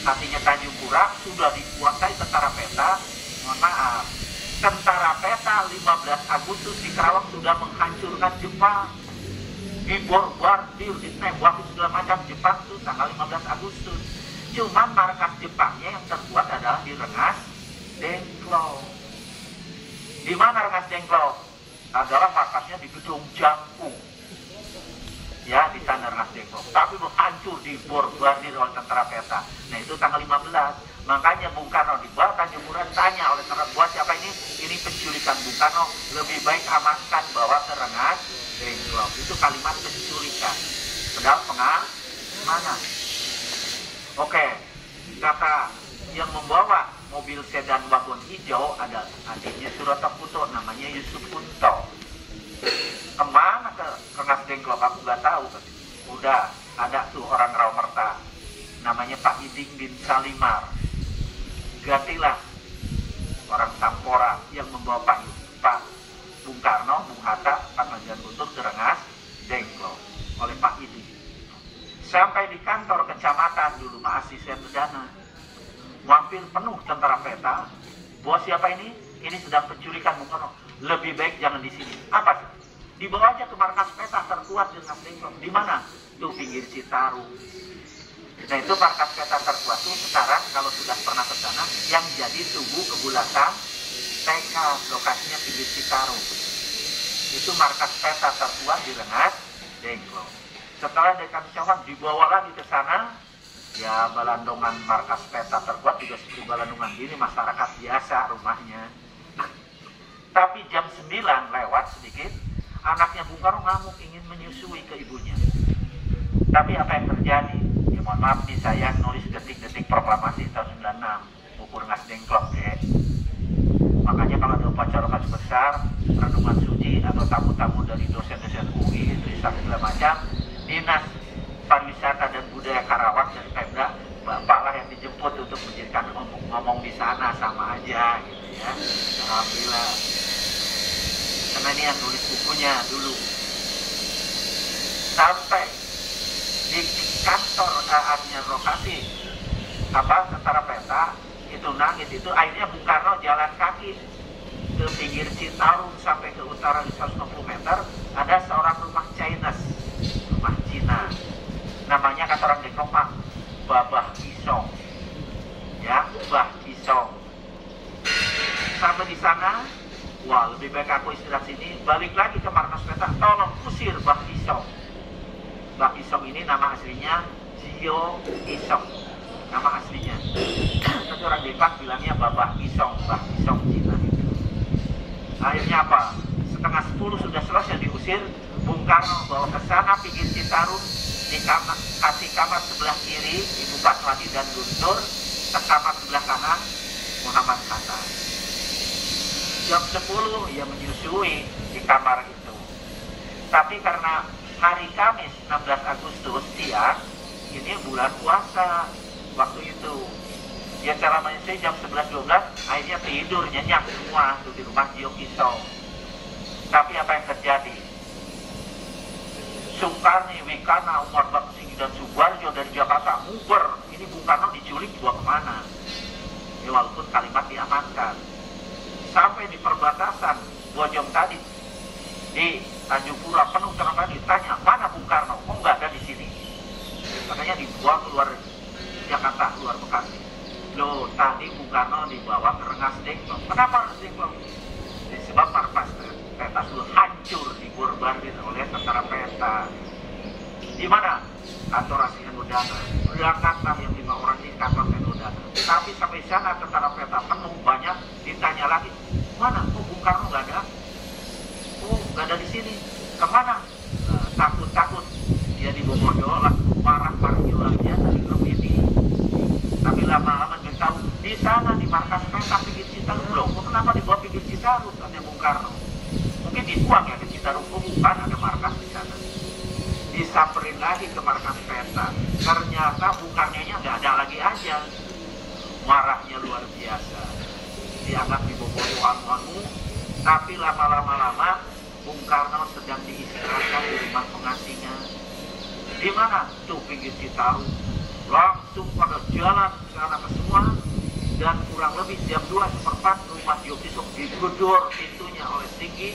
Speaker 4: artinya Tanjung Pura sudah dikuasai tentara peta. Mohon maaf, tentara peta 15 Agustus di Karawang sudah menghancurkan Jepang, dibombardir, ditembaki segala macam Jepang itu tanggal 15 Agustus. Cuman markas Jepangnya yang terkuat adalah di Rengas Dengklok. Di mana Rengas Dengklok? Adalah markasnya di Gedung Jangkung. Ya, di sana Rengas Dengklok. Tapi itu hancur, dibombardir oleh tentara peta. Nah, itu tanggal 15. Makanya Bung Karno dibawa Tanjung Pura, tanya oleh tentara, buat siapa ini? Ini penculikan Bung Karno, lebih baik amankan bawa ke Rengas Dengklok. Itu kalimat penculikan. Padahal pengamanan. Oke, kata yang membawa mobil sedan wagon hijau ada adiknya Suroto Kuto, namanya Yusuf Kunto. Kemana ke Rengas Dengklok? Aku nggak tahu. Udah ada tuh orang Raumerta, namanya Pak Iding bin Salimar. Gantilah orang Sampora yang membawa Pak Bung Karno, Bung Hatta, Pak Manjan Guntur ke Rengas Dengklok oleh Pak Iding. Sampai di kantor kecamatan dulu asisten Medana, mampir penuh tentara peta. Bos siapa ini? Ini sedang penculikan Bung Karno. Lebih baik jangan di sini. Apa sih? Dibawa aja ke markas peta terkuat di Rengas Dengklok. Di mana? Tuh pinggir Citarum. Nah, itu markas peta terkuat tuh sekarang kalau sudah pernah ke sana yang jadi Tugu Kebulatan TK, lokasinya pinggir Citarum. Itu markas peta terkuat di Rengas Dengklok. Setelah dari kami Cawang dibawa lagi ke sana, ya balandongan markas peta terkuat juga seperti balandongan gini, masyarakat biasa rumahnya. Tapi jam 9 lewat sedikit, anaknya Bung Karno ngamuk ingin menyusui ke ibunya. Tapi apa yang terjadi? Ya mohon maaf nih, saya nulis detik-detik proklamasi tahun 96, ukur Rengas Dengklok deh. Makanya kalau ada upacara besar, renungan suci atau tamu-tamu dari dosen-dosen UI, tulisan segala macam, Dinas Pariwisata dan Budaya Karawang dari Pemda, Bapak lah yang dijemput untuk menjadikan ngomong di sana, sama aja gitu ya. Alhamdulillah. Karena ini yang nulis bukunya dulu. Sampai di kantor admirokasi tentara peta itu nangis, itu akhirnya Bung Karno jalan kaki ke pinggir Citarum sampai ke utara 160 meter, ada seorang rumah Chinese, rumah Cina, namanya kata orang Dengklok mah Babah Kisong, ya Bah Kisong. Sampai di sana, wah lebih baik aku istirahat sini, balik lagi ke markas peta, tolong usir Bah Kisong. Bah Kisong ini nama aslinya Zio Kisong, nama aslinya. Tapi orang Dengklok bilangnya Babah Kisong, Bah Kisong Cina. Akhirnya apa? Setengah 10 sudah selesai diusir. Bung Karno bawa ke sana pinggir Citarum, kasih kamar sebelah kiri Ibu Fatmawati dan Guntur, ke kamar sebelah kanan Muhammad Hatta. Jam 10 ia menyusui di kamar itu. Tapi karena hari Kamis 16 Agustus siang, ini bulan puasa waktu itu, ya cara menyusui jam 11-12, akhirnya tidur nyenyak semua tuh di rumah Zio Kisong. Tapi apa yang terjadi? Soekarni, Wikana, Umar Bakti dan Subarjo dari Jakarta bubar. Ini Bung Karno diculik, dibawa kemana? Ya, walaupun kalimat diamankan. Sampai di perbatasan Bojong tadi di Tanjung Pura penuh tentara, ditanya mana Bung Karno? Kok nggak ada di sini? Katanya dibuang keluar Jakarta, keluar Bekasi. Loh, tadi Bung Karno dibawa ke Rengas Dengklok. Kenapa Rengas Dengklok? Sebab markas peta sudah hancur, dibombardir oleh tentara peta. Di mana? Kantor asisten udara. Berangkatlah yang 5 orang di kantor asisten udara. Tapi sampai sana tentara peta penuh banyak. Ditanya lagi, mana? Oh, Bung Karno nggak ada. Oh, nggak ada di sini. Kemana? Takut-takut dia dibobol lah. Marah-marah jualnya dari grup ini. Tapi lama-lama dia tahu di sana di markas peta pinggir Citarum loh. Kenapa dibawa Citarus ada Bung Karno. Mungkin dibuang ya ke Citarum, bukan ada markas di sana. Disamperin lagi ke markas peta. Ternyata Bung Karno-nya nggak ada lagi aja. Marahnya luar biasa. Dianggap diboboli anu-anu, tapi lama-lama Bung Karno sedang diistirahatkan di rumah pengantinnya. Di mana? Tuh pinggir Citarum. Langsung pada jalan ke sana ke semua, dan kurang lebih jam 2:15 rumah Yogisok digedor pintunya oleh Singgi.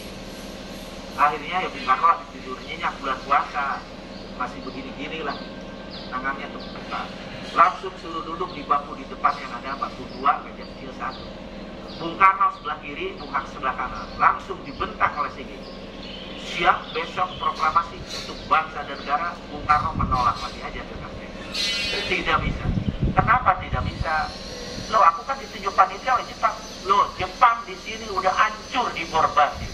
Speaker 4: Akhirnya ya Bung Karno lagi tidur nyenyak bulan puasa, masih begini-gini lah, tangannya terbuka. Langsung suruh duduk di bangku di depan yang ada bangku 2, meja kecil 1. Bung Karno sebelah kiri, Bung Hak sebelah kanan. Langsung dibentak oleh Singgi. Siap besok proklamasi untuk bangsa dan negara. Bung Karno menolak lagi aja dengan tidak bisa. Kenapa tidak bisa? Loh, aku kan ditunjuk panitia oleh Jepang. Loh, Jepang di sini udah hancur di Borbasi.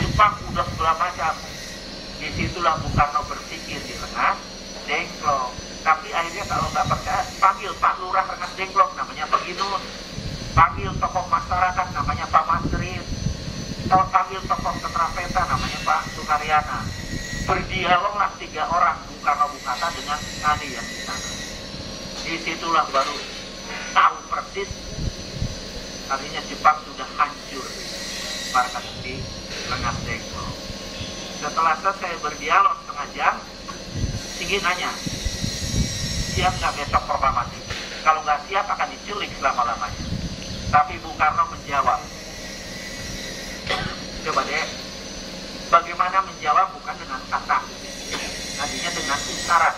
Speaker 4: Jepang udah segala macam. Disitulah Bung Karno berpikir di Rengas Dengklok. Tapi akhirnya kalau nggak percaya, panggil Pak Lurah Rengas Dengklok, namanya Pak Ginun. Panggil tokoh masyarakat, namanya Pak Masrin. Panggil tokoh Tetrapeta, namanya Pak Sukaryana. Berdialoglah 3 orang, Bung Karno, Bung Hatta dengan Adi yang di sana. Disitulah baru tahu persis, artinya Jepang sudah hancur markas di Rengas Dengklok. Setelah selesai berdialog setengah jam, Singgi nanya, siap nggak besok proklamasi? Kalau nggak siap akan diculik selama-lamanya. Tapi Bung Karno menjawab, coba deh, bagaimana menjawab bukan dengan kata, tadinya dengan isyarat.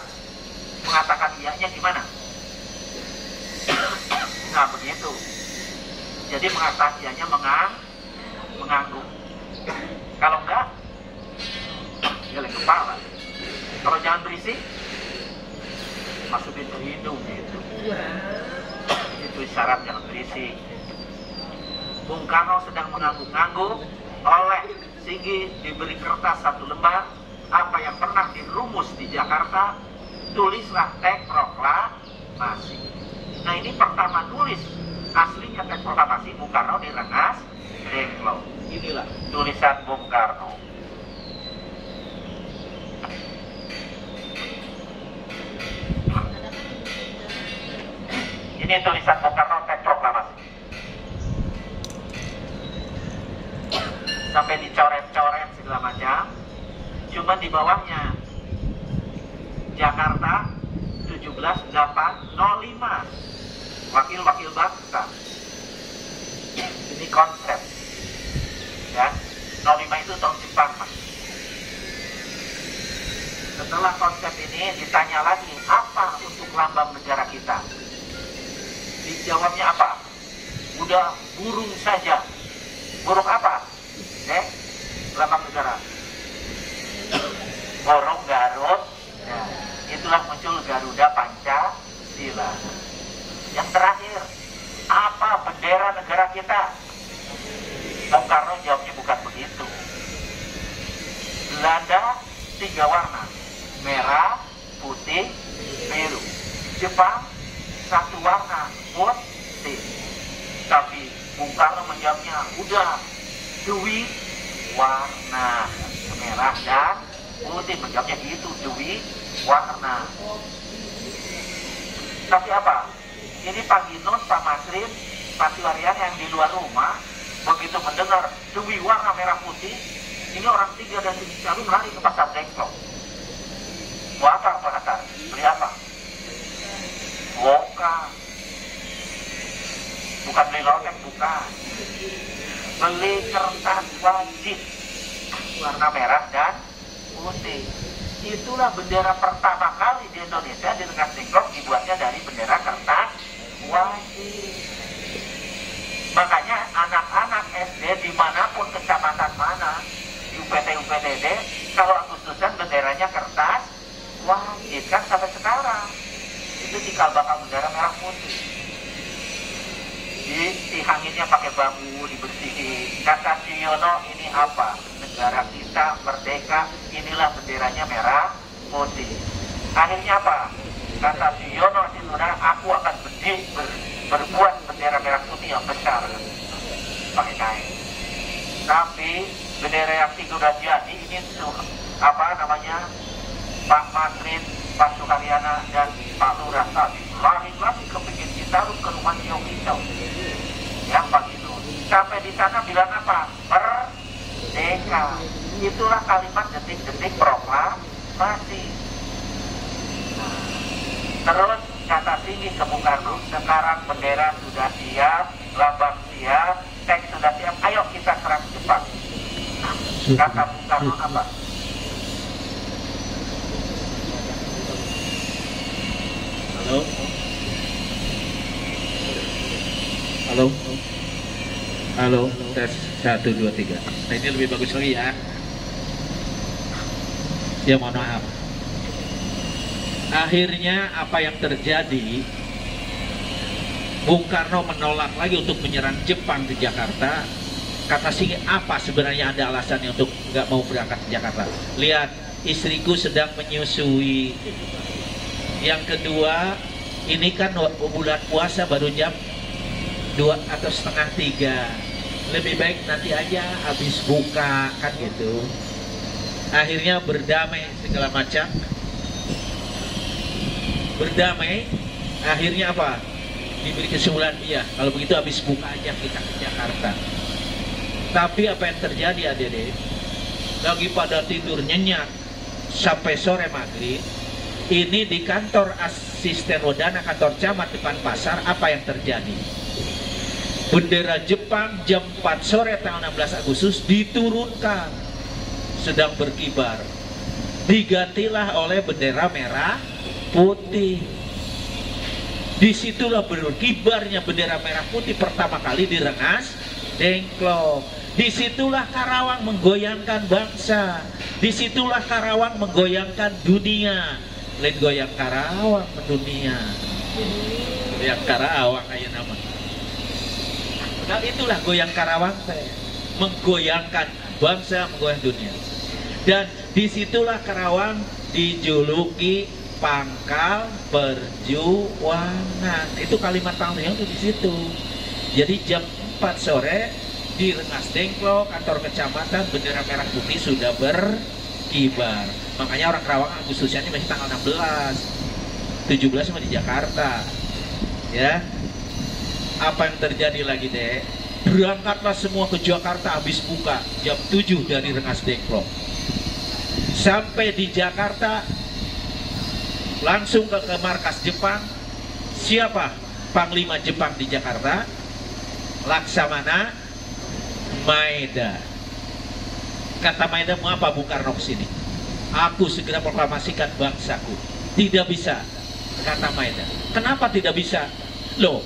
Speaker 4: Mengatakan iya-nya gimana? Nah begitu. Jadi mengatakan iya-nya mengangguk. Kalau enggak, geleng kepala. Kalau jangan berisik, masukin ke hidung gitu. Itu isyarat jangan berisik. Bung Karno sedang mengangguk-angguk, oleh Singgi diberi kertas 1 lembar, apa yang pernah dirumus di Jakarta, tulislah teks proklamasi. Nah ini pertama tulis aslinya teks proklamasi Bung Karno di Rengas Dengklok. Inilah tulisan Bung Karno. Ini tulisan Bung Karno teks proklamasi. Sampai dicoret-coret segala macam. Cuma di bawahnya Jakarta 17.805 wakil-wakil bangsa. Ini konsep ya. 05 itu tahun Jepang, Mas. Setelah konsep ini ditanya lagi, apa untuk lambang negara kita? Dijawabnya apa? Udah burung saja. Burung apa? Lambang negara. Burung Garut. Ya, itulah muncul Garuda Pancasila. Yang terakhir, apa bendera negara kita? Bung Karno jawabnya bukan begitu. Belanda 3 warna, merah, putih, biru. Jepang 1 warna, putih. Tapi Bung Karno menjawabnya, udah, Dwi warna, merah dan putih. Menjawabnya gitu, Dwi warna. Tapi apa? Ini Pak Ginun, Pak Masrin, Pak Sukaryana yang di luar rumah, begitu mendengar Dwi warna merah putih, ini orang 3 dan Citarum lari ke pasar Dengklok. Mau apa Pak Hatta? Beli apa? Bukan. Bukan beli lotek, bukan. Beli kertas wajib warna merah dan putih. Itulah bendera pertama kali di Indonesia di Rengas Dengklok dibuatnya dari bendera kertas wajib. Makanya anak-anak SD dimanapun kecamatan mana, di UPT-UPTD, kalau Agustusan benderanya kertas wajib, kan sampai sekarang. Itu cikal bakal bendera merah putih. Dihanginnya pakai bambu, dibersihin. Kata Siono, ini apa? Negara kita merdeka, inilah benderanya merah putih. Akhirnya apa? Kata Siono Sinuna, aku akan berbuat bendera merah putih yang besar, pakai kain. Tapi bendera yang sudah jadi ini apa namanya, Pak Madrin, Pak Sukaryana dan Pak Lurah tadi lari kepingin ditaruh ke rumah Yogi yang Pak itu sampai di sana bilang apa? Merdeka. Itulah kalimat detik-detik proklamasi. Terus kata tinggi ke Bung Karno, sekarang bendera sudah siap, lambang siap, teks sudah siap, ayo kita serang Jepang. Kata Bung Karno apa?
Speaker 2: Halo? Halo? Halo? Tes 1, 2, 3. Nah ini lebih bagus lagi ya. Ya mohon maaf. Akhirnya apa yang terjadi, Bung Karno menolak lagi untuk menyerang Jepang di Jakarta. Kata Singi, apa sebenarnya ada alasannya untuk nggak mau berangkat ke Jakarta? Lihat, istriku sedang menyusui. Yang kedua, ini kan bulan puasa baru jam 2 atau setengah 3. Lebih baik nanti aja habis buka, kan gitu. Akhirnya berdamai segala macam. Berdamai, akhirnya apa? Diberi kesimpulan, iya, kalau begitu habis buka aja kita ke Jakarta. Tapi apa yang terjadi adik-adik? Lagi pada tidur nyenyak sampai sore maghrib. Ini di kantor asisten Wadana, kantor camat depan pasar, apa yang terjadi? Bendera Jepang jam 4 sore tanggal 16 Agustus diturunkan, sedang berkibar. Digantilah oleh bendera merah putih. Disitulah berkibarnya bendera merah putih pertama kali di Rengas Dengklok. Disitulah Karawang menggoyangkan bangsa. Disitulah Karawang menggoyangkan dunia. Lain goyang Karawang mendunia. Goyang Karawang aja nama. Dan itulah goyang Karawang teh, menggoyangkan bangsa, menggoyang dunia. Dan disitulah Karawang dijuluki Pangkal Perjuangan. Itu kalimat tanggung itu di situ. Jadi jam 4 sore di Rengas Dengklok, kantor kecamatan, bendera merah putih sudah berkibar. Makanya orang Karawang Agustusnya ini masih tanggal 16, 17 sama di Jakarta. Ya, apa yang terjadi lagi deh? Berangkatlah semua ke Jakarta habis buka jam 7 dari Rengas Dengklok. Sampai di Jakarta langsung ke markas Jepang. Siapa Panglima Jepang di Jakarta? Laksamana Maeda. Kata Maeda, mau apa Bung Karno kesini? Aku segera proklamasikan bangsaku. Tidak bisa, kata Maeda. Kenapa tidak bisa? Loh,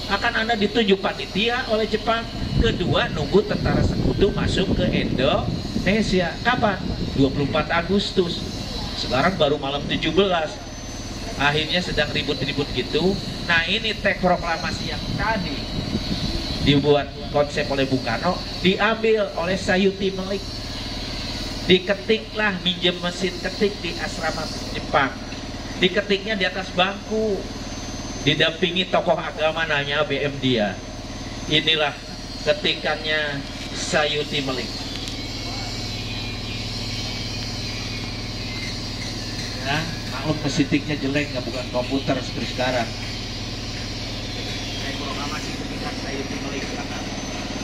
Speaker 2: akan Anda ditunjuk panitia oleh Jepang. Kedua, nunggu tentara sekutu masuk ke Indonesia. Kapan? 24 Agustus. Sekarang baru malam 17. Akhirnya sedang ribut-ribut gitu. Nah ini teks proklamasi yang tadi dibuat konsep oleh Bung Karno, diambil oleh Sayuti Melik. Diketiklah, minjem mesin ketik di asrama Jepang. Diketiknya di atas bangku, didampingi tokoh agama namanya BM dia. Inilah ketikannya Sayuti Melik. Ya, maklum mesintiknya jelek, nggak bukan komputer seperti sekarang. Proklamasi ketikan Sayuti Melik.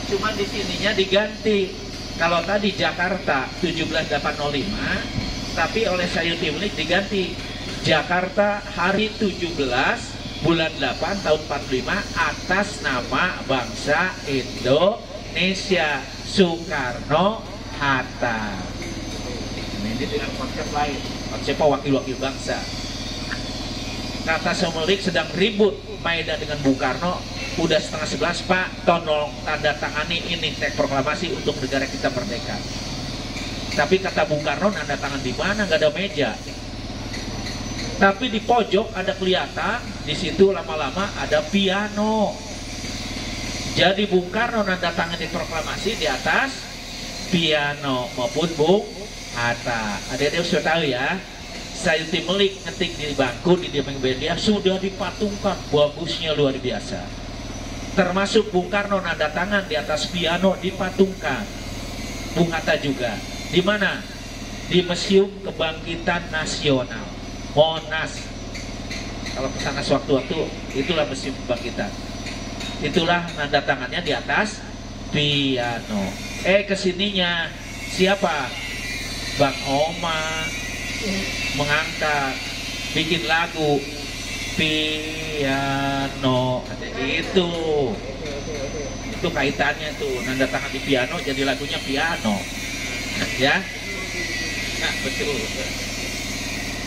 Speaker 2: Cuma di sininya diganti. Kalau tadi Jakarta 17805, tapi oleh Sayuti Melik diganti Jakarta hari 17 bulan 8 tahun 45 atas nama bangsa Indonesia, Soekarno Hatta. Ini dengan konsep lain, konsep wakil-wakil bangsa. Kata Semelik sedang ribut Maeda dengan Bung Karno. Udah setengah 11 Pak, tolong tanda tangani ini teks proklamasi untuk negara kita merdeka. Tapi kata Bung Karno, tanda tangan di mana? Nggak ada meja. Tapi di pojok ada kelihatan, di situ lama-lama ada piano. Jadi Bung Karno nanda tangan di proklamasi di atas piano maupun Bung Hatta. Adik-adik sudah tahu ya. Sayuti Melik ngetik di bangku di dinding media sudah dipatungkan, bagusnya luar biasa. Termasuk Bung Karno nanda tangan di atas piano dipatungkan. Bung Hatta juga. Di mana? Di Museum Kebangkitan Nasional, Monas. Kalau kesana sewaktu-waktu, itulah Museum Kebangkitan. Itulah nanda tangannya di atas piano. Kesininya siapa? Bang Oma mengangkat, bikin lagu piano. Itu kaitannya tuh, nanda tangan di piano jadi lagunya piano. Ya. Nah, betul.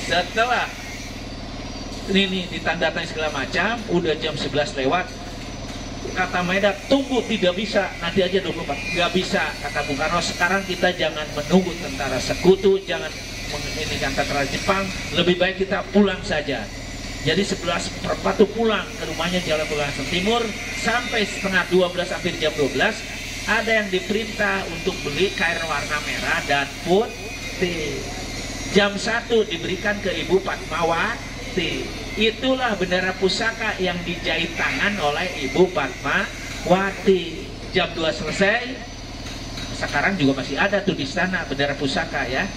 Speaker 2: Setelah ini ditandatangan segala macam, udah jam 11 lewat. Kata Maeda, tunggu, tidak bisa, nanti aja 24. Gak bisa, kata Bung Karno, sekarang kita jangan menunggu tentara sekutu, jangan menginginkan tentara Jepang, lebih baik kita pulang saja. Jadi 11:04 tuh pulang ke rumahnya Jalan Pegangsaan Timur, sampai setengah 12, hampir jam 12, ada yang diperintah untuk beli kain warna merah dan putih. Jam 1 diberikan ke Ibu Fatmawati. Itulah bendera pusaka yang dijahit tangan oleh Ibu Fatmawati. Jam 2 selesai. Sekarang juga masih ada tuh di sana bendera pusaka ya.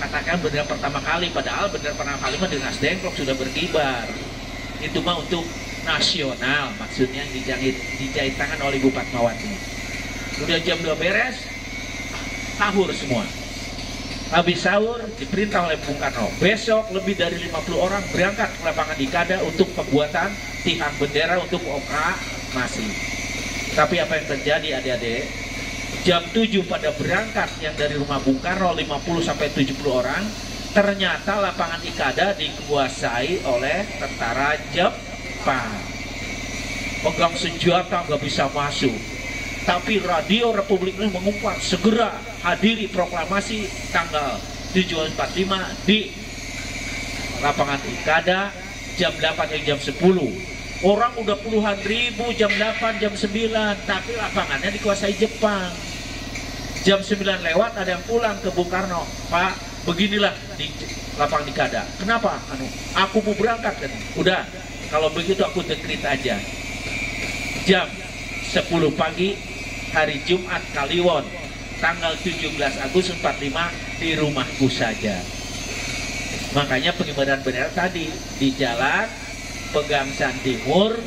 Speaker 2: Katakan bendera pertama kali, padahal bendera pertama kali mah Dinas Dengklok sudah berkibar. Itu mah untuk nasional, maksudnya dijahit tangan oleh Ibu Fatmawati. Udah jam 2 beres, sahur semua. Habis sahur diperintah oleh Bung Karno, besok lebih dari 50 orang berangkat ke lapangan Ikada untuk pembuatan tiang bendera untuk proklamasi. Tapi apa yang terjadi adik-adik? Jam 7 pada berangkat yang dari rumah Bung Karno 50-70 orang, ternyata lapangan Ikada dikuasai oleh tentara Jepang. Pegang senjata nggak bisa masuk. Tapi radio Republik ini mengumpat segera hadiri proklamasi tanggal 7/45 di lapangan Ikada jam 8 hingga jam 10. Orang udah puluhan ribu jam 8, jam 9, tapi lapangannya dikuasai Jepang. Jam 9 lewat ada yang pulang ke Bung Karno, Pak, beginilah di lapangan Ikada. Kenapa? Aku mau berangkat kan. Udah, kalau begitu aku dekrit aja. Jam 10 pagi hari Jumat Kliwon tanggal 17 Agustus 45 di rumahku saja. Makanya pengibaran bendera tadi di Jalan Pegangsaan Timur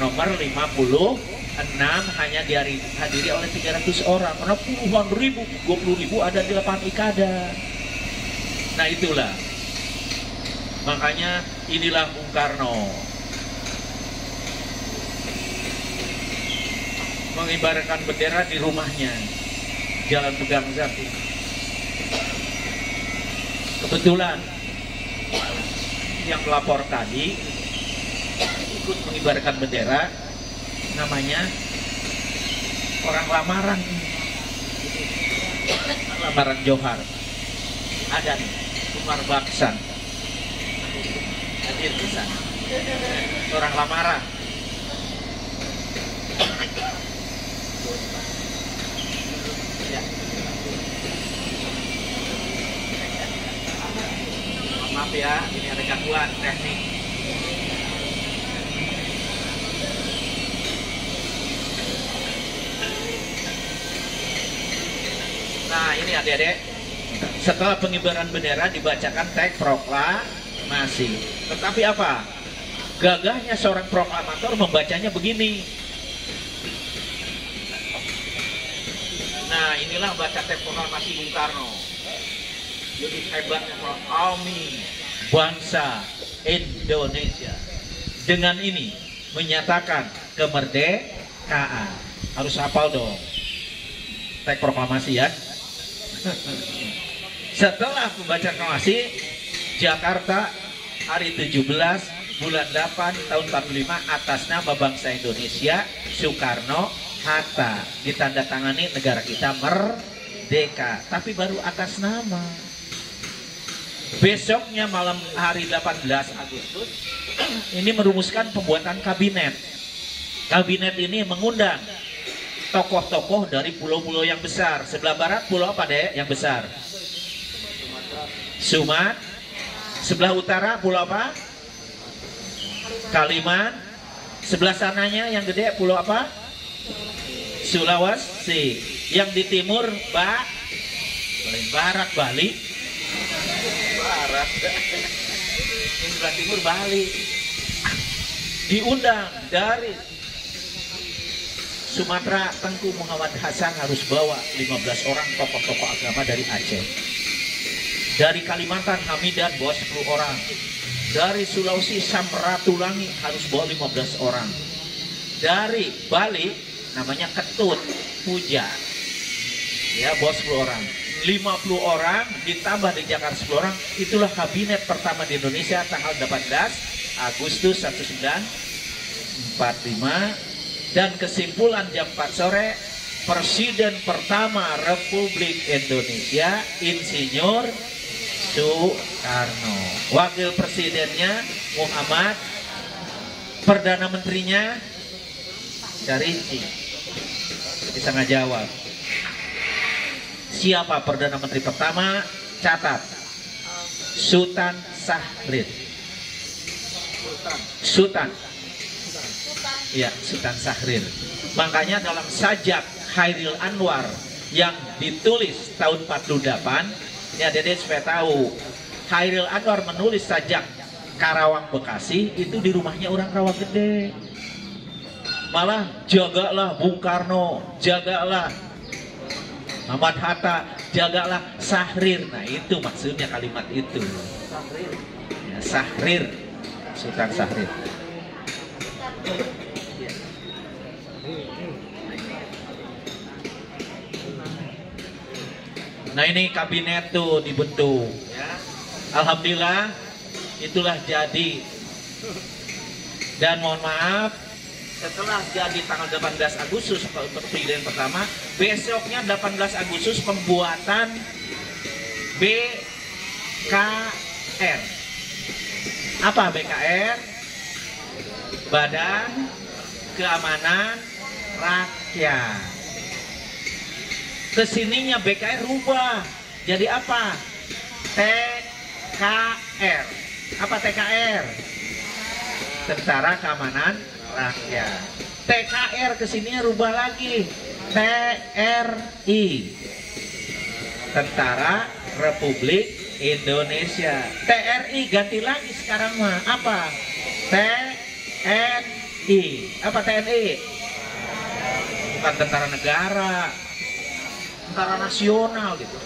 Speaker 2: nomor 56 hanya dihadiri oleh 300 orang karena puluhan ribu, 20 ribu ada di lapangan Ikada. Nah itulah, makanya inilah Bung Karno mengibarkan bendera di rumahnya Jalan Pegangsaan. Kebetulan yang pelapor tadi ikut mengibarkan bendera, namanya orang lamaran, lamaran Johar. Ada nih Umar Baksan hadir ke sana, orang lamaran. Ya. Maaf ya, ini ada gangguan teknik. Nah ini adik-adik, setelah pengibaran bendera dibacakan teks proklamasi. Tetapi apa? Gagahnya seorang proklamator membacanya begini. Nah inilah baca teks proklamasi Bung Karno. Jadi hebatnya kami bangsa Indonesia dengan ini menyatakan kemerdekaan. Harus hafal dong teks proklamasi ya. Setelah membaca proklamasi, Jakarta hari 17 bulan 8 tahun 45 atas nama bangsa Indonesia, Soekarno Hatta, ditandatangani negara kita merdeka, tapi baru atas nama. Besoknya malam hari 18 Agustus ini merumuskan pembuatan kabinet. Kabinet ini mengundang tokoh-tokoh dari pulau-pulau yang besar. Sebelah barat pulau apa deh yang besar? Sumatera. Sebelah utara pulau apa? Kalimantan. Sebelah sananya yang gede pulau apa? Sulawesi. Yang di timur paling barat Bali. Barat. Yang sebelah timur Bali. Diundang dari Sumatera, Tengku Muhammad Hasan harus bawa 15 orang tokoh-tokoh agama dari Aceh. Dari Kalimantan Hamidan bawa 10 orang. Dari Sulawesi Samratulangi harus bawa 15 orang. Dari Bali namanya Ketut Puja, ya bawa 10 orang. 50 orang ditambah di Jakarta 10 orang. Itulah kabinet pertama di Indonesia tanggal 18 Agustus 1945. Dan kesimpulan jam 4 sore, Presiden pertama Republik Indonesia Insinyur Soekarno, Wakil Presidennya Muhammad, Perdana Menterinya Carinci. Bisa nggak jawab? Siapa Perdana Menteri pertama? Catat. Sultan Syahrir. Sultan. Ya, Sultan Syahrir. Makanya dalam sajak Khairil Anwar yang ditulis tahun 48, ya Dede supaya tahu, Khairil Anwar menulis sajak Karawang Bekasi itu di rumahnya orang Rawagede. Malah jagalah Bung Karno, jagalah Ahmad Hatta, jagalah Syahrir. Nah itu maksudnya kalimat itu. Ya, Syahrir, Sultan Syahrir. Nah ini kabinet tuh dibentuk, ya. Alhamdulillah itulah jadi. Dan mohon maaf, setelah jadi tanggal 18 Agustus untuk presiden pertama, besoknya 18 Agustus pembuatan BKR. Apa BKR? Badan Keamanan Rakyat. Kesininya BKR rubah jadi apa? TKR. Apa TKR? Tentara Keamanan Rakyat. TKR kesininya rubah lagi, TRI, Tentara Republik Indonesia. TRI ganti lagi sekarang mah apa? TNI. Apa TNI? Bukan tentara negara, tentara nasional gitu.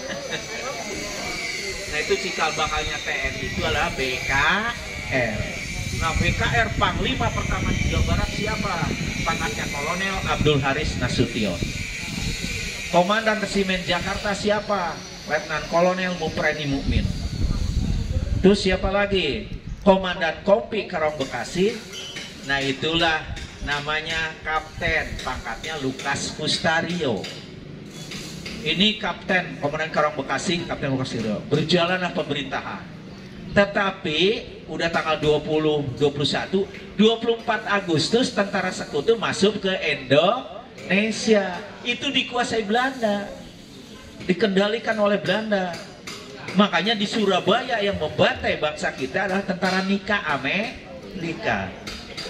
Speaker 2: Nah itu cikal bakalnya TNI itu adalah BKR. Nah BKR Panglima pertama di Jawa Barat siapa? Pangkatnya Kolonel Abdul Haris Nasution. Komandan Resimen Jakarta siapa? Letnan Kolonel Mupreni Mukmin. Terus siapa lagi? Komandan Kompi Karong Bekasi. Nah itulah namanya Kapten, pangkatnya Lukas Kustario. Ini Kapten Komandan Karong Bekasi, Kapten Lukas Kustario. Berjalanlah pemerintahan. Tetapi udah tanggal 20, 21, 24 Agustus tentara sekutu masuk ke Indonesia. Itu dikuasai Belanda, dikendalikan oleh Belanda. Makanya di Surabaya yang membantai bangsa kita adalah tentara Nika Amerika.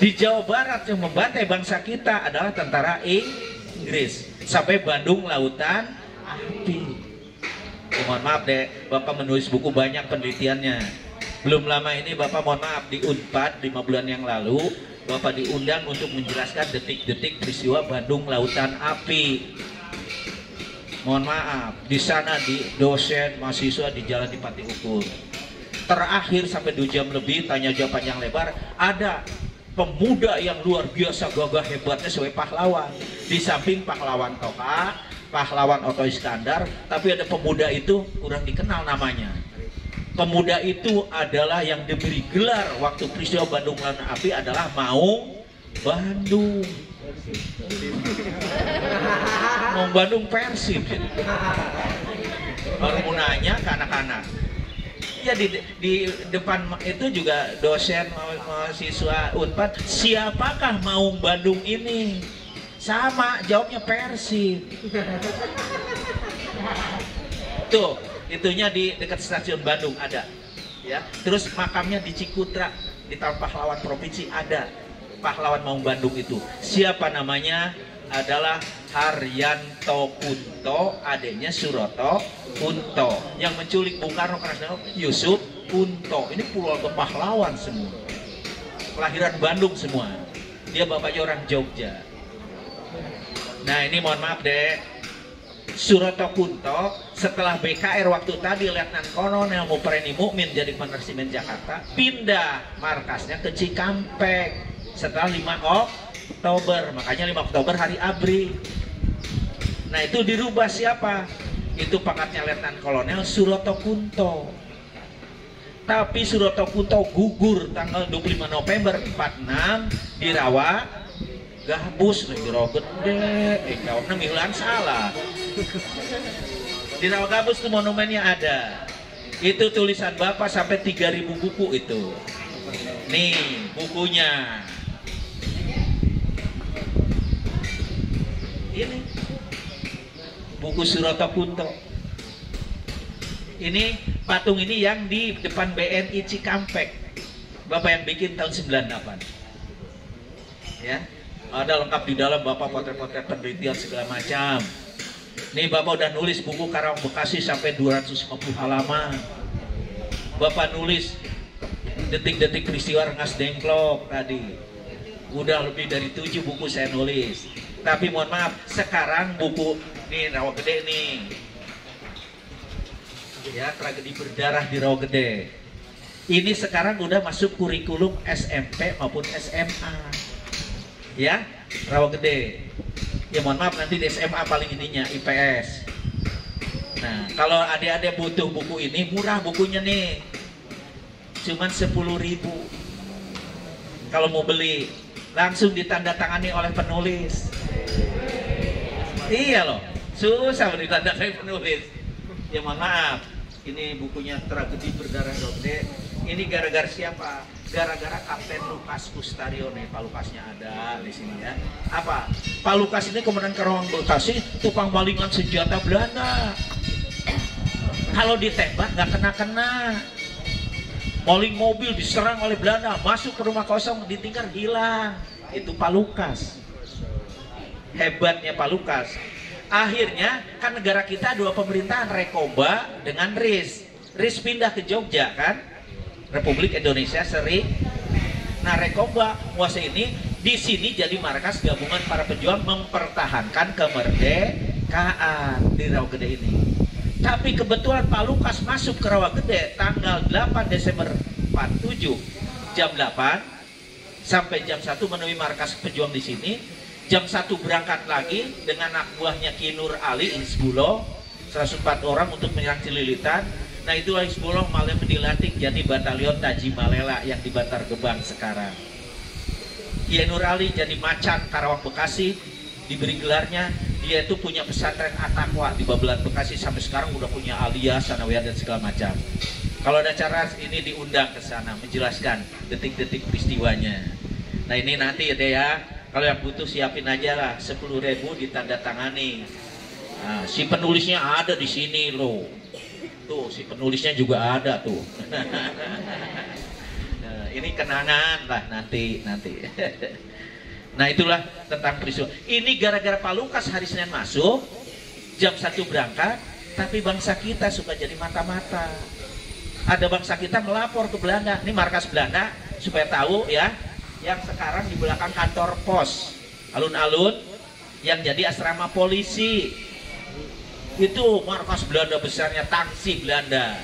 Speaker 2: Di Jawa Barat yang membantai bangsa kita adalah tentara Inggris. Sampai Bandung Lautan Api. Mohon maaf deh, Bapak menulis buku banyak penelitiannya. Belum lama ini Bapak mohon maaf di Unpad 5 bulan yang lalu Bapak diundang untuk menjelaskan detik-detik peristiwa Bandung Lautan Api. Mohon maaf, di sana di dosen mahasiswa di Jalan Dipati Ukur. Terakhir sampai 2 jam lebih tanya jawab panjang lebar. Ada pemuda yang luar biasa gagah hebatnya sebagai pahlawan. Di samping pahlawan Toka, pahlawan Oto Iskandar, tapi ada pemuda itu kurang dikenal namanya. Pemuda itu adalah yang diberi gelar waktu peristiwa Bandung Lautan Api adalah Maung Bandung. Maung Bandung Persib. Baru mau nanya ke anak-anak. Ya di depan itu juga dosen mahasiswa Unpad, siapakah Maung Bandung ini? Sama, jawabnya Persib. Tuh, itunya di dekat stasiun Bandung ada. Ya, terus makamnya di Cikutra di Taman Pahlawan Provinsi ada pahlawan Maung Bandung itu. Siapa namanya? adalah Haryanto Kunto, adiknya Suroto Kunto. Yang menculik Bung Karno Yusuf Kunto. Ini keluarga pahlawan semua. Kelahiran Bandung semua. Dia bapaknya orang Jogja. Nah ini mohon maaf deh, Suroto Kunto setelah BKR waktu tadi Letnan Kolonel Mupreni Mukmin jadi penersimen Jakarta, pindah markasnya ke Cikampek setelah 5 Oktober. Makanya 5 Oktober hari ABRI. Nah itu dirubah siapa? Itu pangkatnya Letnan Kolonel Suroto Kunto. Tapi Suroto Kunto gugur tanggal 25 November 46 di Rawa Gabus, di Rawa Gede, kawan milan salah. Di Rawa Gabus tuh monumennya ada. Itu tulisan Bapak sampai 3000 buku itu. Nih bukunya. Ini buku Suroto Kunto. Ini patung ini yang di depan BNI Cikampek. Bapak yang bikin tahun 98. Ya. Ada lengkap di dalam Bapak potret-potret penelitian segala macam. Nih Bapak udah nulis buku Karawang Bekasi sampai 250 halaman. Bapak nulis detik-detik peristiwa Rengas Dengklok tadi. Udah lebih dari 7 buku saya nulis. Tapi mohon maaf, sekarang buku nih Rawa Gede nih. Ya, tragedi berdarah di Rawa Gede. Ini sekarang udah masuk kurikulum SMP maupun SMA. Ya, Rawa Gede. Ya mohon maaf nanti di SMA paling ininya IPS. Nah, kalau adik-adik butuh buku ini, murah bukunya nih. Cuman 10.000. Kalau mau beli, langsung ditandatangani oleh penulis. Iya loh, susah ditandatangani penulis. Ya mohon maaf, ini bukunya Tragedi Berdarah Rawa Gede. Ini gara-gara siapa? Gara-gara Kapten Lukas Kustario nih, Pak Lukasnya ada di sini ya. Apa? Pak Lukas ini Komandan Karawang Bekasi, tukang malingan senjata Belanda. Kalau ditembak nggak kena-kena. Maling mobil diserang oleh Belanda, masuk ke rumah kosong, ditinggal hilang. Itu Pak Lukas. Hebatnya Pak Lukas. Akhirnya kan negara kita dua pemerintahan, Rekoba dengan RIS. RIS pindah ke Jogja kan, Republik Indonesia Seri. Nah Rekoba menguasai ini, di sini jadi markas gabungan para pejuang mempertahankan kemerdekaan di Rawa Gede ini. Tapi kebetulan Pak Lukas masuk ke Rawa Gede tanggal 8 Desember 47 jam 8 sampai jam 1 menemui markas pejuang di sini. Jam 1 berangkat lagi dengan anak buahnya Ki Nur Ali Hizbullah 104 orang untuk menyerang Cililitan. Nah itulah Hizbullah malah dilantik jadi batalion Taji Malela yang di Bantar Gebang sekarang. Ki Nur Ali jadi macan Karawang Bekasi, diberi gelarnya. Dia itu punya pesantren At-Taqwa di Babelan Bekasi, sampai sekarang udah punya alia, sanawiyah dan segala macam. Kalau ada acara ini diundang ke sana menjelaskan detik-detik peristiwanya. Nah ini nanti ya deh ya. Kalau yang butuh siapin aja lah, 10.000 ditandatangani. Nah, si penulisnya ada di sini loh. Tuh, si penulisnya juga ada tuh. Nah, ini kenangan lah nanti. Nah itulah tentang peristiwa. Ini gara-gara Pak Lukas hari Senin masuk, jam 1 berangkat, tapi bangsa kita suka jadi mata-mata. Ada bangsa kita melapor ke Belanda. Ini markas Belanda supaya tahu ya. Yang sekarang di belakang kantor pos alun-alun yang jadi asrama polisi itu markas Belanda besarnya, tangsi Belanda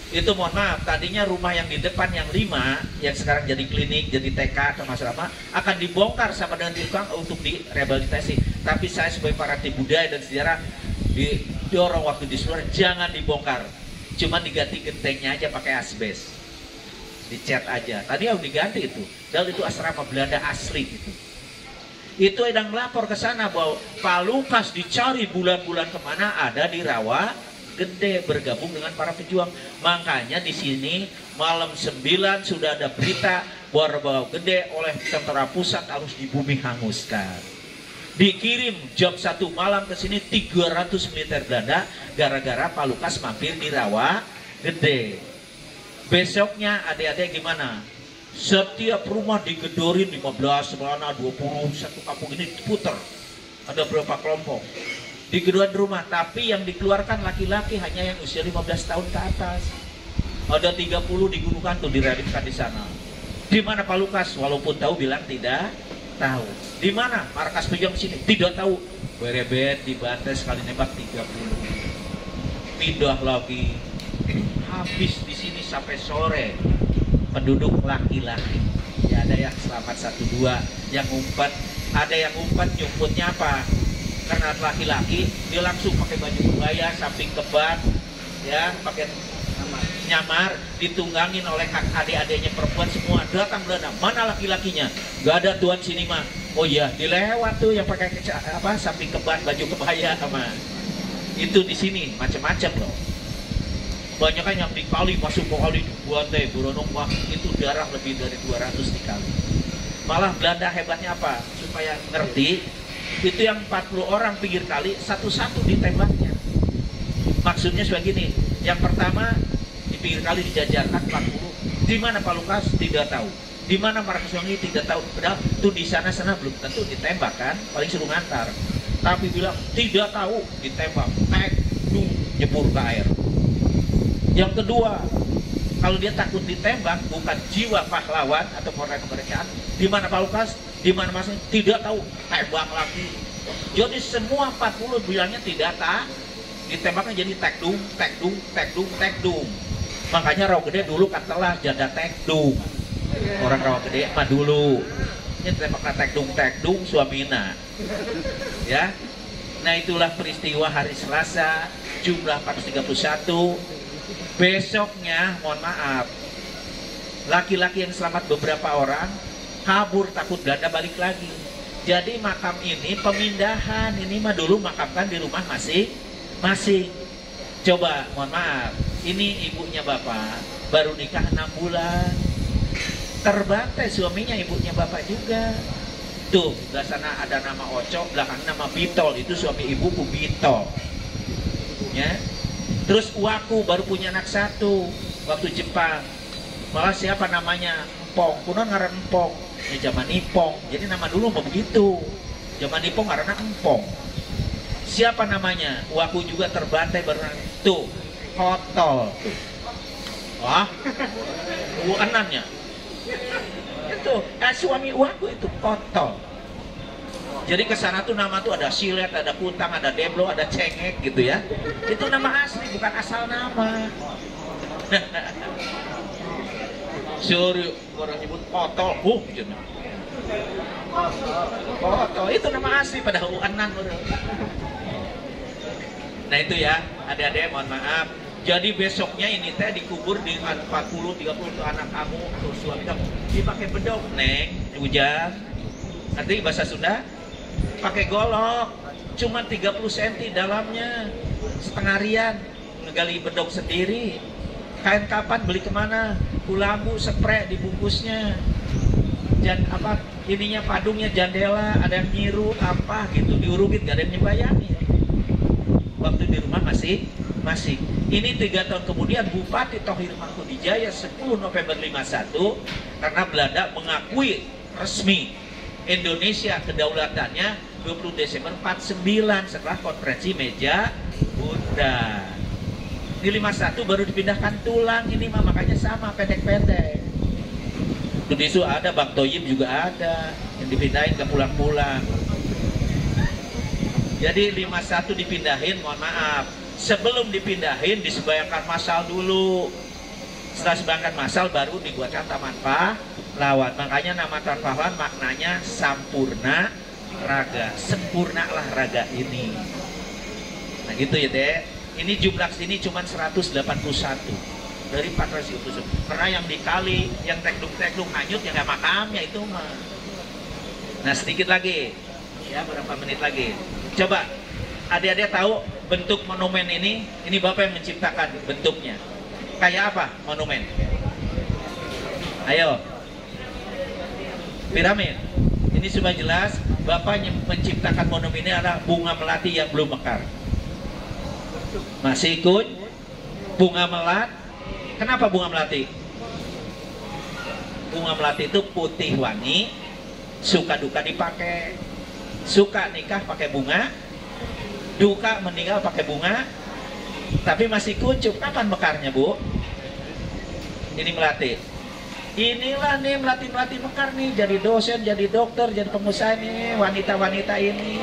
Speaker 2: itu. Mohon maaf, tadinya rumah yang di depan yang 5 yang sekarang jadi klinik, jadi TK atau asrama akan dibongkar sama dengan tukang untuk direhabilitasi. Tapi saya sebagai paratik budaya dan sejarah didorong waktu di seluruh jangan dibongkar, cuma diganti gentengnya aja pakai asbes, dicat aja. Tadi harus diganti itu. Dan itu asrama Belanda asli gitu. Itu yang melapor ke sana bahwa Pak Lukas dicari bulan-bulan kemana, ada di Rawa Gede bergabung dengan para pejuang. Makanya di sini malam 9 sudah ada berita bahwa Rawa Gede oleh tentara pusat harus dibumi hanguskan. Dikirim jam 1 malam ke sini 300 militer Belanda gara-gara Pak Lukas mampir di Rawa Gede. Besoknya adik-adik gimana? Setiap rumah digedorin 15, mana 20, satu kampung ini diputer. Ada berapa kelompok? Digedorin rumah, tapi yang dikeluarkan laki-laki hanya yang usia 15 tahun ke atas. Ada 30 digunakan tuh direalitkan di sana. Di mana Pak Lukas? Walaupun tahu bilang tidak tahu. Di mana markas pejam sini? Tidak tahu. Berebet dibantai sekali nembak 30. Pindah lagi. Habis di sini sampai sore. Penduduk laki-laki. Ya ada yang selamat 1-2, yang ngumpet, ada yang ngumpet nyumputnya apa? Karena laki-laki dia langsung pakai baju kebaya, samping kebak, ya pakai nyamar, ditunggangin oleh adik-adiknya perempuan semua. Datang Belanda, mana laki-lakinya? Gak ada tuan sini mah. Oh iya, dilewat tuh yang pakai samping kebak, baju kebaya sama. Itu di sini macam-macam loh. Banyak kan yang dikali, masuk ke kali dibantai, beronong, wah itu darah lebih dari 200 dikali. Malah Belanda hebatnya apa? Supaya ngerti, itu yang 40 orang pinggir kali, satu-satu ditembaknya. Maksudnya seperti gini, yang pertama di pinggir kali dijajarkan 40. Di mana Pak Lukas? Tidak tahu. Di mana Markus Wangi? Tidak tahu. Padahal itu di sana-sana belum tentu ditembak kan, paling suruh ngantar. Tapi bilang tidak tahu, ditembak, nyebur ke air. Yang kedua, kalau dia takut ditembak, bukan jiwa pahlawan atau warna kemerdekaan. Di mana Pak Lukas? Di mana Mas? Tidak tahu, tembak lagi. Jadi semua 40 bilangnya tidak tahu, ditembaknya jadi tekdung, tekdung, tekdung, tekdung. Makanya Rawa Gede dulu kan telah janda tekdung. Orang Rawa Gede mah dulu. Ini tembaknya tekdung, tekdung, suamina. Ya. Nah itulah peristiwa hari Selasa, jumlah 431. Besoknya, mohon maaf, laki-laki yang selamat beberapa orang kabur takut Belanda balik lagi. Jadi makam ini pemindahan, ini mah dulu makamkan di rumah masing-masing. Coba, mohon maaf, ini ibunya bapak baru nikah 6 bulan, terbantai suaminya ibunya bapak juga. Tuh, sebelah sana ada nama Ocok, belakang nama Bitol, itu suami ibuku Bitol. Ya. Terus Waku baru punya anak 1 waktu Jepang. Malah siapa namanya? Empong. Kuno ngaran Empong. Ya zaman Nipong. Jadi nama dulu begitu. Zaman Nipong ngaran Empong. Siapa namanya? Waku juga terbantai baru. Tuh, Kotol. Wah, anannya. Itu suami Waku itu Kotol. Jadi ke sana tuh nama tuh ada Silet, ada Kutang, ada Deblo, ada Cengek gitu ya. Itu nama asli, bukan asal nama. Sorry, orang nyebut Kotol, gitu. Kotol itu nama asli pada Uanan. Nah itu ya, adik-adik mohon maaf. Jadi besoknya ini teh dikubur di 40-30 tuh anak kamu, tuh suami kamu dipakai bedok, Neng, hujan. Nanti bahasa Sunda pakai golok, cuma 30 cm dalamnya, setengah rian, ngegali bedok sendiri. Kain kapan beli kemana? Kulambu, spray dibungkusnya. Apa ininya padungnya jandela, ada yang nyiru apa gitu, diurungin, gak ada yang nyebayani. Waktu di rumah masih. Ini 3 tahun kemudian Bupati Thohir Mangkudijaya 10 November 51 karena Belanda mengakui resmi Indonesia kedaulatannya 20 Desember 49 setelah konferensi meja Bunda. Di 51 baru dipindahkan tulang ini mah, makanya sama pendek-pendek. Di situ ada Bang Toyib juga ada yang dipindahin ke pulang-pulang. Jadi 51 dipindahin, mohon maaf. Sebelum dipindahin disebayangkan masal dulu. Setelah sebayangkan masal baru dibuatkan Taman Pahlawan. Makanya nama Taman Pahlawan maknanya sampurna raga, sempurnalah raga ini. Nah gitu ya deh. Ini jumlah sini cuma 181 dari 400 karena yang dikali, yang tekdung-tekdung hanyut yang gak makamnya itu mah. Nah sedikit lagi ya, berapa menit lagi. Coba adik-adik tahu bentuk monumen ini Bapak yang menciptakan bentuknya. Kayak apa monumen? Ayo. Piramid. Ini sudah jelas, Bapak yang menciptakan monumen ini adalah bunga melati yang belum mekar. Masih ikut? Bunga melati. Kenapa bunga melati? bunga melati itu putih wangi, suka duka dipakai. Suka nikah pakai bunga, duka meninggal pakai bunga, tapi masih kuncup. Kapan mekarnya, Bu? Ini melati. Inilah nih melati-melati mekar nih, jadi dosen, jadi dokter, jadi pengusaha nih, wanita-wanita ini.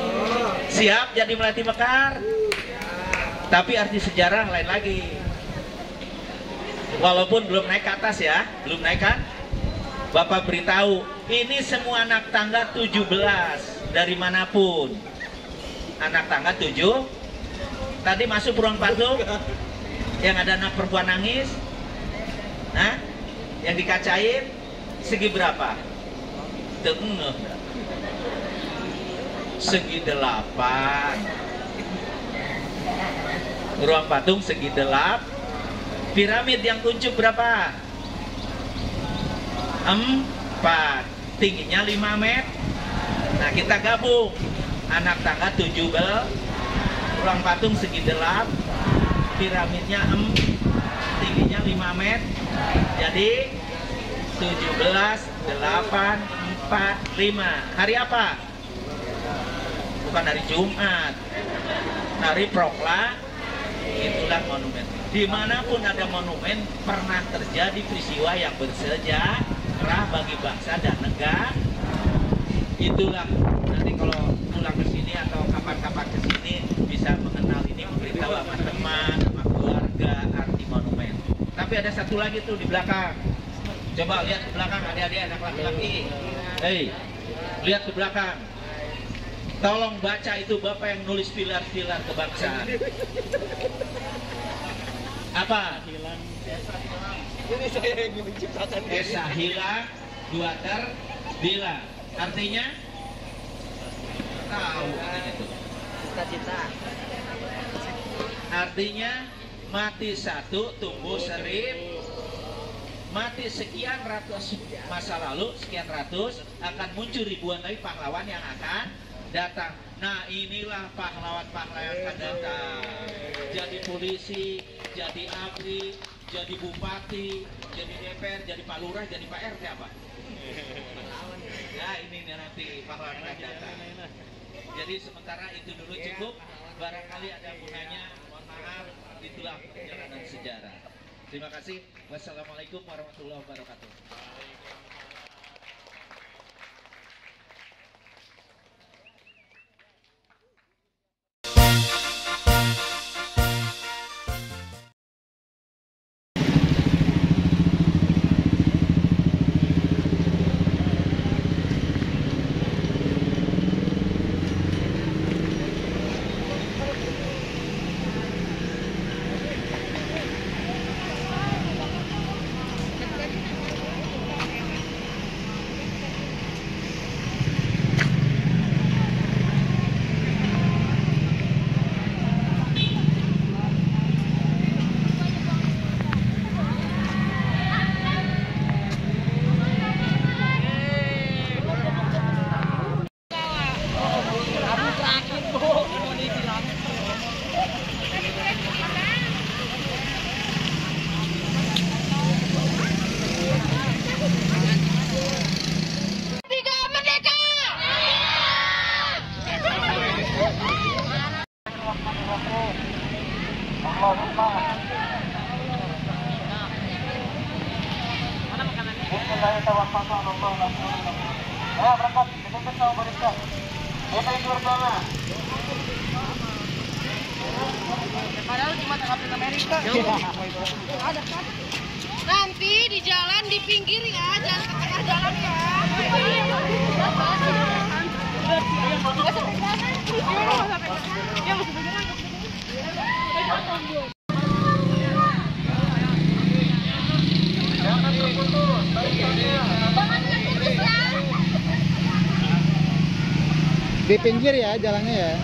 Speaker 2: Siap jadi melati mekar? Tapi arti sejarah lain lagi. Walaupun belum naik ke atas ya, belum naik kan? Bapak beritahu, ini semua anak tangga 17 dari manapun. Anak tangga 7. Tadi masuk ruang patung yang ada anak perempuan nangis. Nah, yang dikacain segi berapa? Tengah. Segi 8. Ruang patung segi 8. Piramid yang kuncup berapa? 4. Tingginya 5 meter. Nah, kita gabung. Anak tangga 17, ruang patung segi 8, piramidnya 4, tingginya 5 meter. Jadi 17, 8, 4, 5. Hari apa? Bukan hari Jumat. Hari Prokla. Itulah monumen. Dimanapun ada monumen, pernah terjadi peristiwa yang bersejarah bagi bangsa dan negara. Itulah, nanti kalau pulang ke sini atau kapan-kapan ke sini bisa mengenal ini, memberitahu sama teman, sama keluarga arti monumen. Tapi ada satu lagi tuh di belakang. Coba lihat ke belakang, adik-adik anak laki-laki. Hei, lihat ke belakang. Tolong baca itu Bapak yang nulis pilar-pilar kebangsaan. Apa?
Speaker 5: Ini saya yang menciptakan
Speaker 2: Esa hilang, dua terbilang. Artinya? Tahu artinya itu.
Speaker 3: Cita-cita.
Speaker 2: Artinya mati satu, tumbuh 1000. Mati sekian ratus masa lalu, sekian ratus, akan muncul ribuan lagi pahlawan yang akan datang. Nah, inilah pahlawan-pahlawan yang akan datang. Jadi polisi, jadi abri, jadi bupati, jadi DPR, jadi Pak Lurah, jadi Pak RT apa? Ya, ini nanti pahlawan akan datang. Jadi sementara itu dulu cukup. Barangkali ada gunanya, mohon maaf. Itulah perjalanan sejarah. Terima kasih. Wassalamualaikum warahmatullahi wabarakatuh.
Speaker 3: Nanti di jalan di pinggir ya, jangan ke tengah jalan ya.
Speaker 5: Di pinggir ya jalannya ya.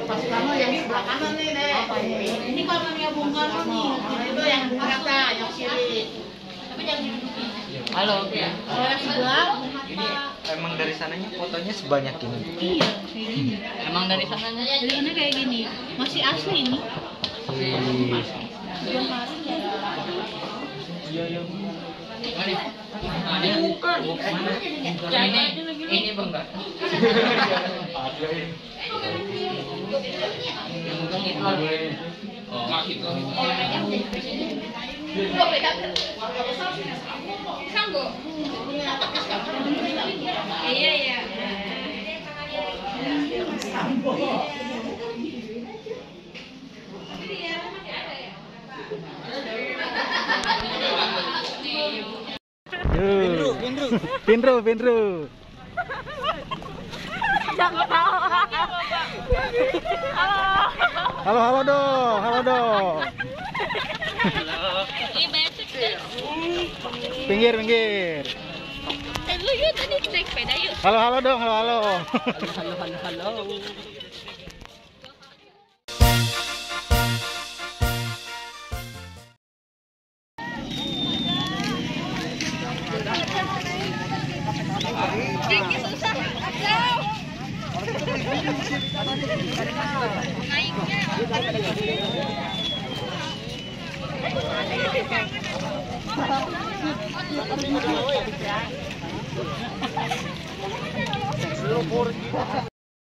Speaker 3: Pas kamu yang sebelah kanan nih, Dek. Ini kamarnya Bung Karno nih. Itu yang kata, yang kiri. Tapi jangan didudukin. Halo, ya. Kalau yang sebelah,
Speaker 5: Emang dari sananya fotonya sebanyak ini?
Speaker 3: iya, kayak gini. Emang dari sananya kayak gini. Masih asli ini. Belum hari ya. Bukan. Ini bang. Iya.
Speaker 5: Pinru. Halo dong. Pinggir.
Speaker 3: Lu yuk tadi naik sepeda yuk.
Speaker 5: Halo dong, halo.
Speaker 3: Susah.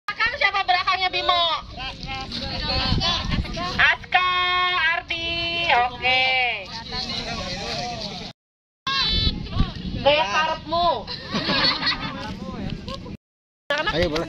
Speaker 1: Belakang siapa belakangnya Bimo? Aska, Ardi, oke. Gaya karepmu.
Speaker 5: Ayo boleh.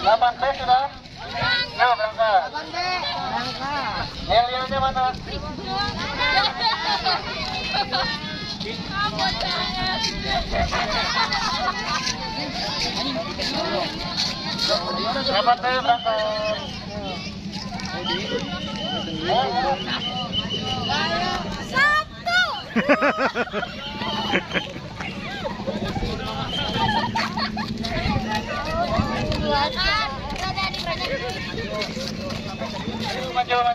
Speaker 4: Delapan B sudah? Yuk berangkat. Yel-yelnya mana? Delapan B berangkat. Maju.